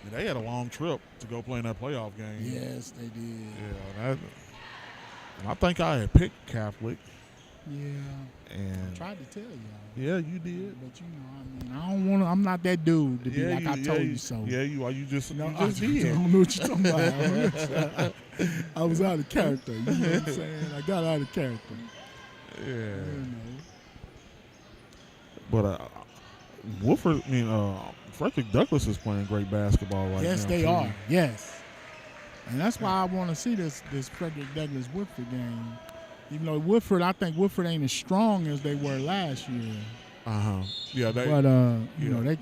Yeah, they had a long trip to go play in that playoff game. Yes, they did. Yeah, and I think I had picked Catholic. Yeah. And I tried to tell y'all. yeah, you did. But I don't want to. I'm not that dude to be like I told you so. Yeah, you are. You just No, you I just did. don't know what you're talking about. I was out of character. You know what I'm saying? I got out of character. Yeah. You know. But Woodford, Frederick Douglass is playing great basketball right now. Yes, they too. are. Yes. And that's why I want to see this Frederick Douglass Woodford game. Even though I think Woodford ain't as strong as they were last year. Yeah, they. But you know,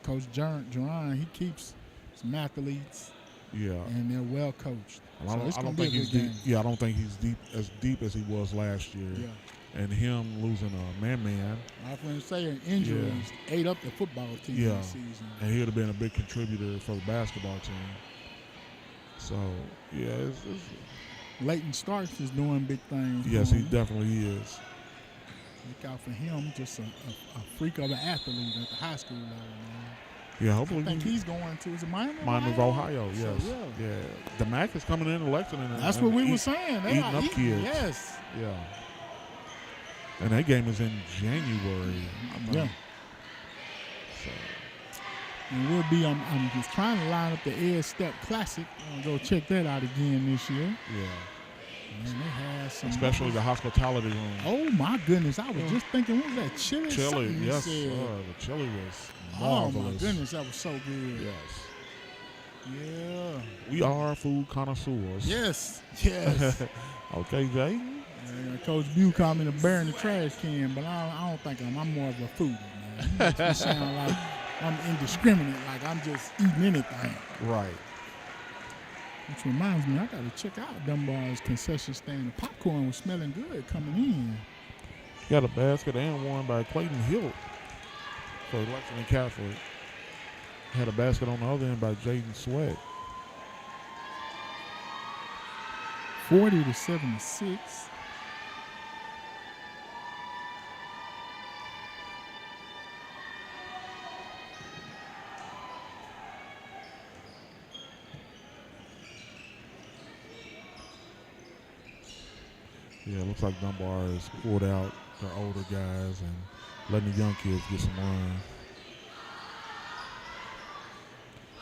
Coach Jerron, he keeps some athletes. Yeah. And they're well coached. I don't think he's deep. Yeah, I don't think he's deep as he was last year. Yeah. And him losing a man. I was going to say injuries ate up the football team this season. And he would have been a big contributor for the basketball team. So it's Leighton Starks is doing big things. Yes, he definitely is. Look out for him, just a freak of an athlete at the high school level, man. Yeah, hopefully. I think he's going to, is it Miami? Miami of Ohio, yes. So, yeah. The MAC is coming in to Lexington. That's what we were saying. They eating up kids. Yes. Yeah. And that game is in January. Yeah. So. And we'll be, I'm just trying to line up the Ed Step Classic. I'm going to go check that out again this year. Yeah. Man, they had some. Especially the hospitality room. Oh, my goodness. I was just thinking, what was that? Chili? Chili, yes. The chili was marvelous. Oh, my goodness. That was so good. Yes. Yeah. We are food connoisseurs. Yes. Okay, Jay. Coach Bew called me the bear in the trash can, but I don't think I'm more of a foodie, man. He makes me sound like I'm indiscriminate, like I'm just eating anything. Right. Which reminds me, I got to check out Dunbar's concession stand. The popcorn was smelling good coming in. Got a basket and one by Clayton Hill for Lexington Catholic. Had a basket on the other end by Jaden Sweat. 40-76. Yeah, it looks like Dunbar has pulled out their older guys and letting the young kids get some run.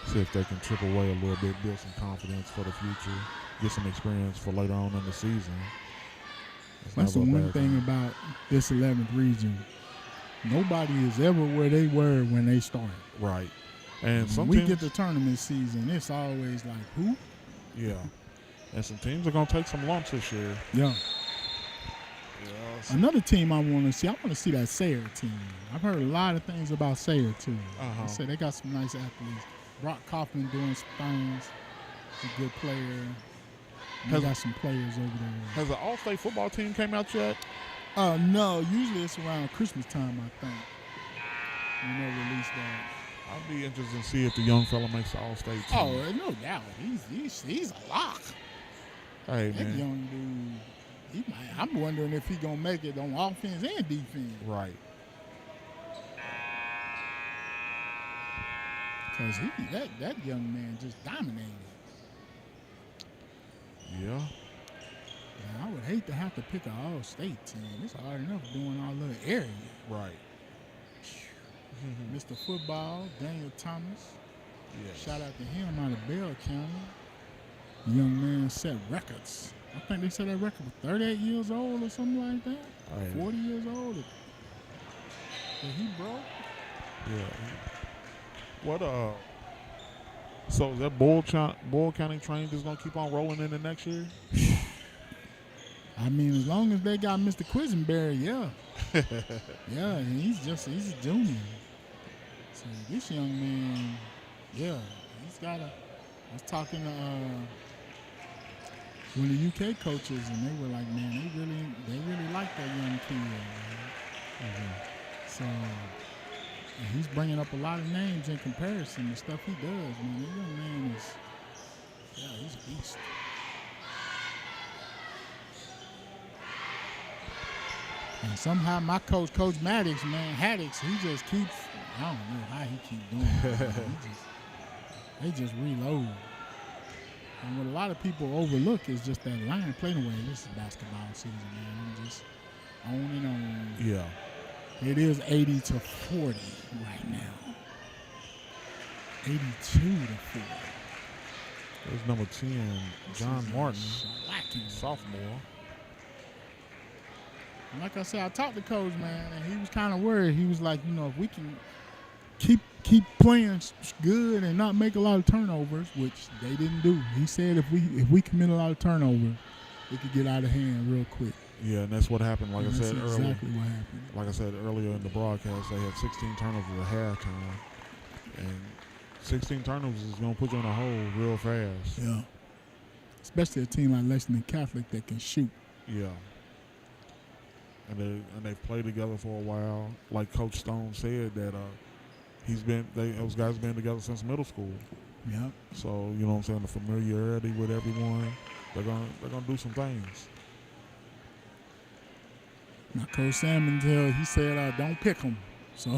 See if they can chip away a little bit, build some confidence for the future, get some experience for later on in the season. That's the one thing about this 11th region. Nobody is ever where they were when they started. Right. And when we get to tournament season, it's always like, who? Yeah. And some teams are going to take some lumps this year. Yeah. Another team I want to see that Sayre team. I've heard a lot of things about Sayre too. They say they got some nice athletes. Brock Kaufman doing some things. He's a good player. They got some players over there. Has the All-State football team came out yet? No. Usually it's around Christmas time, I think, when they release that. I'd be interested to see if the young fella makes the All-State team. Oh, no doubt. He's a lock. Hey, that man. young dude. I'm wondering if he's going to make it on offense and defense. Right. Because that young man just dominated. Yeah. I would hate to have to pick an all-state team. It's hard enough doing our little area. Right. Mr. Football, Daniel Thomas. Yes. Shout out to him out of Bell County. The young man set records. I think they set that record for 38 years old or something like that. Right. 40 years old. That he broke. Yeah. What so is that Boyle County train just gonna keep on rolling into next year? I mean, as long as they got Mr. Quisenberry, yeah. Yeah, and he's a junior. So this young man, yeah, he's got a. I was talking to one of the UK coaches, and they were like, man, they really like that young kid. So, and he's bringing up a lot of names in comparison to stuff he does, man. That young man he's a beast. And somehow my coach Maddox, man, Haddix, he just keeps, I don't know how he keeps doing it. They just reload. And what a lot of people overlook is just that line play away. This is basketball season, man. on and on. Yeah. It is 80-40 right now. 82-40. There's number 10, John Martin, Slacking. sophomore. Like I said, I talked to Coach, man, and he was kind of worried. He was like, if we can keep playing good and not make a lot of turnovers, which they didn't do. He said if we commit a lot of turnovers, it could get out of hand real quick. Yeah, and that's what happened. Like I That's said earlier. exactly what happened. Like I said earlier in the broadcast, they had 16 turnovers at halftime, and 16 turnovers is going to put you in a hole real fast. Yeah. Especially a team like Lexington Catholic that can shoot. Yeah. And they've played together for a while. Like Coach Stone said that those guys have been together since middle school. Yep. So, you know what I'm saying, the familiarity with everyone, they're gonna do some things. Now, Coach Salmon he said, don't pick them. So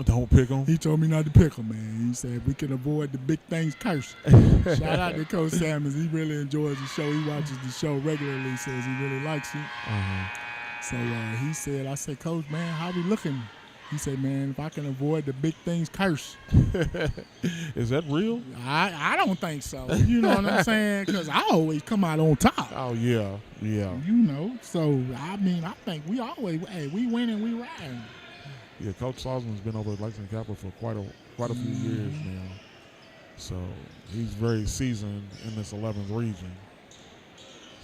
Don't pick them. he told me not to pick them, man. He said we can avoid the big things curse. Shout out to Coach Salmons. He really enjoys the show. He watches the show regularly. He says he really likes it. Uh-huh. So he said, I said, Coach, man, how we looking? He said, man, if I can avoid the big things curse. Is that real? I don't think so. You know what I'm saying? Because I always come out on top. Oh, yeah. So, I mean, I think we always, we winning, we riding. Yeah, Coach Salzman's been over at Lexington Capital for quite a few years now. So he's very seasoned in this 11th region.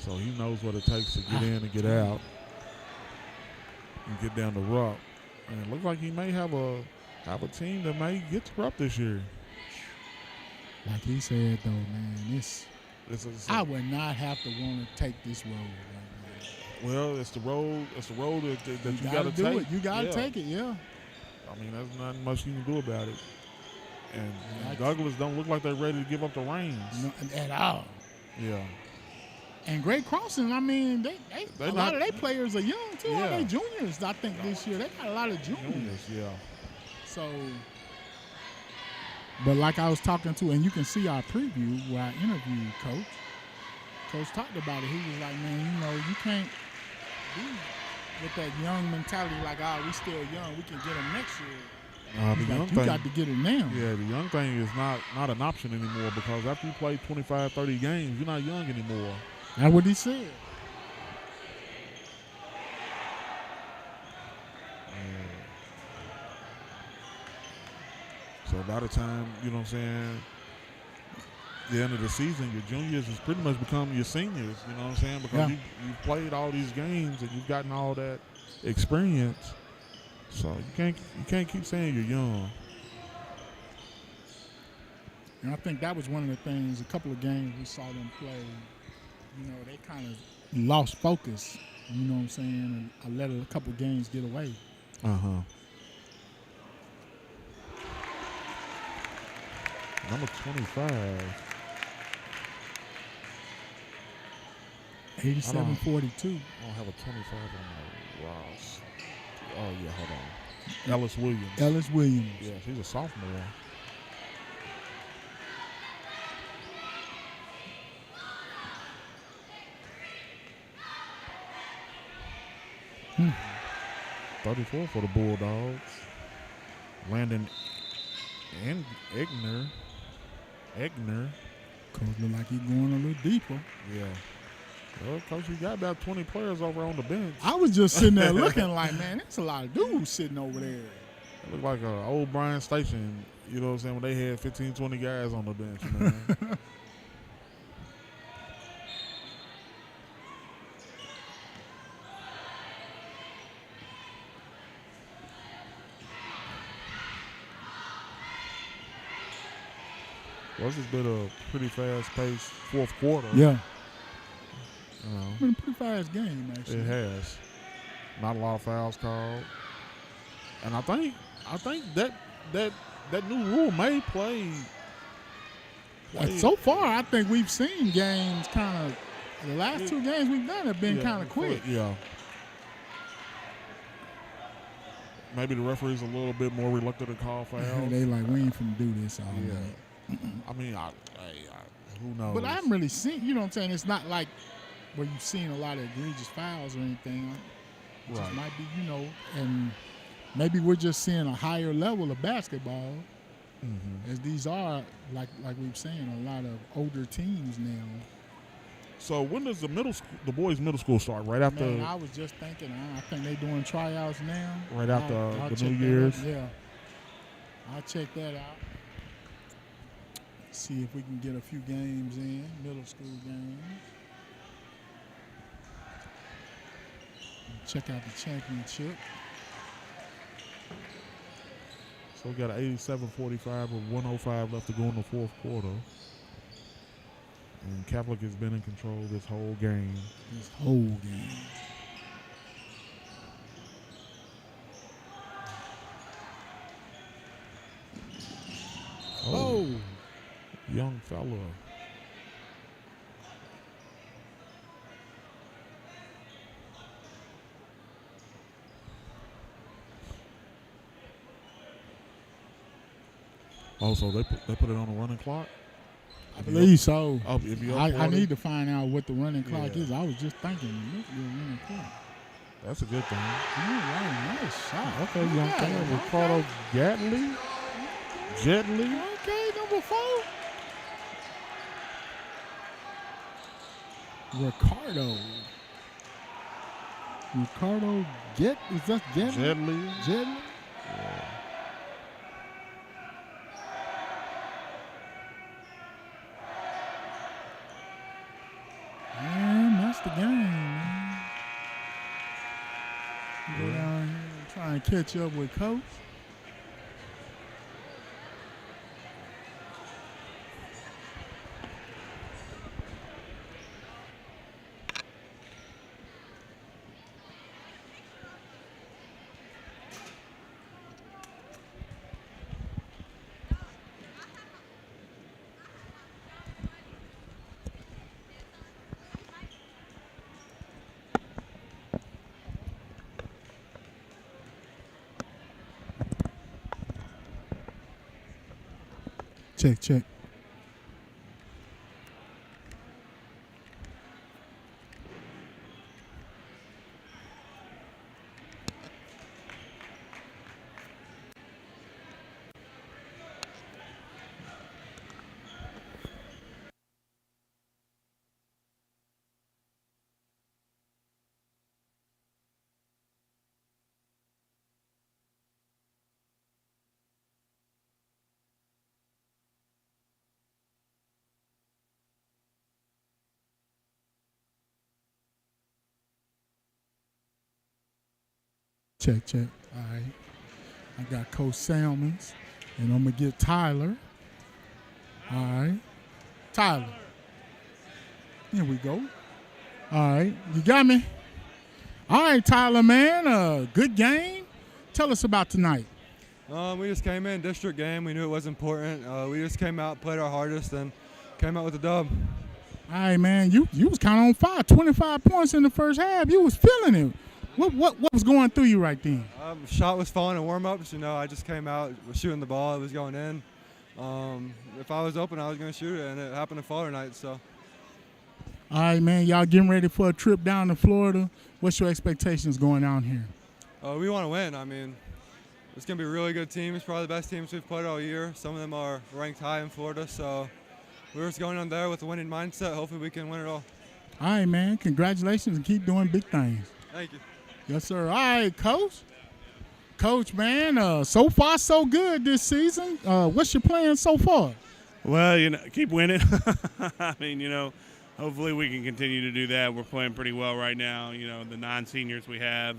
So he knows what it takes to get in and get out and get down the Rupp. And it looks like he may have a team that may get to Rupp this year. Like he said, though, man, I would not have to want to take this road right now. Well, it's the road. It's the road that you got to do take. it. You got to take it, yeah. I mean, there's not much you can do about it. And Douglas don't look like they're ready to give up the reins. No, at all. Yeah. And Great Crossing, I mean, a lot of their players are young, too. Yeah. All they juniors, I think, this year. They got a lot of juniors. Yeah. So, but like I was talking to, and you can see our preview where I interviewed Coach. Coach talked about it. He was like, man, you can't be with that young mentality like, we still young. We can get them next year. You got to get it now. Yeah, the young thing is not an option anymore because after you play 25, 30 games, you're not young anymore. That's what he said. So by the time, you know what I'm saying, the end of the season, your juniors has pretty much become your seniors, you know what I'm saying? Because you've played all these games and you've gotten all that experience. So you can't keep saying you're young. And I think that was one of the things, a couple of games we saw them play, they kind of lost focus, you know what I'm saying, and I let a couple of games get away. Uh-huh. Number 25. 87-42. I don't have a 25 on my Ross. Oh, yeah, hold on. Ellis Williams. Yeah, he's a sophomore. Hmm. 34 for the Bulldogs. Landon and Egner. Coach look like he's going a little deeper. Yeah. Well, Coach, you got about 20 players over on the bench. I was just sitting there looking like, man, there's a lot of dudes sitting over there. It looked like an old Bryan Station, you know what I'm saying, when they had 15, 20 guys on the bench, man. Well, this has been a pretty fast-paced fourth quarter. Yeah. It's been a pretty fast game, actually. It has. Not a lot of fouls called. And I think that new rule may play. So far, I think we've seen games kind of – the last two games we've done have been kind of quick. Yeah. Maybe the referee's a little bit more reluctant to call fouls. They like, we ain't finna do this all night. I mean, who knows? But I haven't really seen, you know what I'm saying? It's not like where you've seen a lot of egregious fouls or anything. Just Right. might be, and maybe we're just seeing a higher level of basketball, as these are, like we've seen, a lot of older teams now. So when does the boys' middle school start? Right after. Man, I was just thinking, I think they're doing tryouts now. Right after I'll the check New that Year's? out. Yeah. I'll check that out. See if we can get a few games in, middle school games. Check out the championship. So we got an 87-45 with 105 left to go in the fourth quarter. And Catholic has been in control this whole game. This whole game. Oh. Young fella. Also, they put it on a running clock? I believe so. Oh, if you I need to find out what the running clock Yeah. is. I was just thinking it must be a running clock. That's a good thing. All right, nice shot. Okay, young fella. Ricardo Gatley. Jetley. Okay, number 4. Ricardo is that Jetley? Jetley. Jetley? Yeah. Man, that's the game, man. Go down here and try and catch up with Coach. Check. Check. All right. I got Coach Salmons, and I'm going to get Tyler. All right. Tyler. Here we go. All right. You got me? All right, Tyler, man. Good game. Tell us about tonight. We just came in, district game. We knew it was important. We just came out, played our hardest, and came out with a dub. All right, man. You was kind of on fire. 25 points in the first half. You was feeling it. What was going through you right then? Shot was falling in warm-ups. I just came out shooting the ball. It was going in. If I was open, I was going to shoot it, and it happened to fall tonight. So. All right, man. Y'all getting ready for a trip down to Florida. What's your expectations going down here? We want to win. I mean, it's going to be a really good team. It's probably the best teams we've played all year. Some of them are ranked high in Florida. So we're just going on there with a winning mindset. Hopefully we can win it all. All right, man. Congratulations and keep doing big things. Thank you. Yes, sir. All right, Coach. Coach, man, so far so good this season. What's your plan so far? Well, keep winning. I mean, hopefully we can continue to do that. We're playing pretty well right now. The 9 seniors we have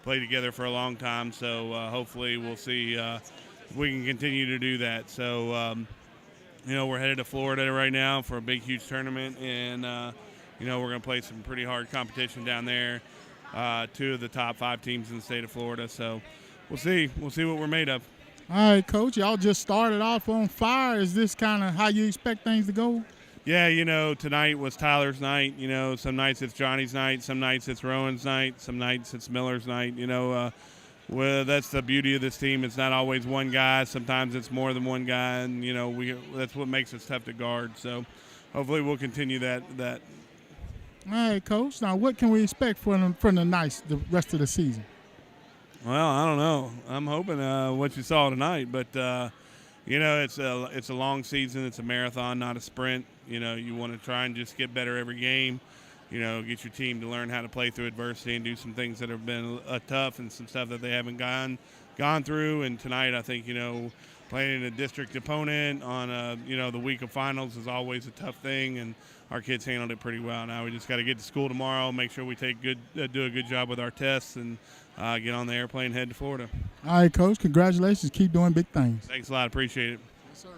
played together for a long time, so hopefully we'll see if we can continue to do that. So, we're headed to Florida right now for a big, huge tournament, and, we're going to play some pretty hard competition down there. 2 of the top 5 teams in the state of Florida, so we'll see. We'll see what we're made of. All right, Coach. Y'all just started off on fire. Is this kind of how you expect things to go? Yeah, tonight was Tyler's night. Some nights it's Johnny's night. Some nights it's Rowan's night. Some nights it's Miller's night. Well, that's the beauty of this team. It's not always one guy. Sometimes it's more than one guy, and that's what makes us tough to guard. So hopefully we'll continue that. All right, Coach. Now, what can we expect from the Knights the rest of the season? Well, I don't know. I'm hoping what you saw tonight, but it's a long season. It's a marathon, not a sprint. You want to try and just get better every game. Get your team to learn how to play through adversity and do some things that have been tough and some stuff that they haven't gone through. And tonight, I think playing a district opponent on the week of finals is always a tough thing, and our kids handled it pretty well. Now we just got to get to school tomorrow, make sure we do a good job with our tests, and get on the airplane, head to Florida. All right, Coach. Congratulations. Keep doing big things. Thanks a lot. Appreciate it. Yes, sir.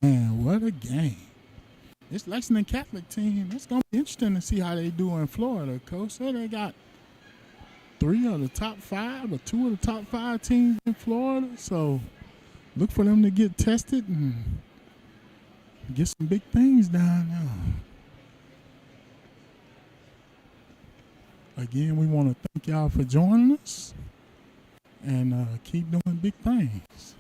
Man, what a game. This Lexington Catholic team, it's going to be interesting to see how they do in Florida, Coach. So they got 3 of the top 5 or 2 of the top 5 teams in Florida. So look for them to get tested and get some big things down there. Again, we want to thank y'all for joining us and keep doing big things.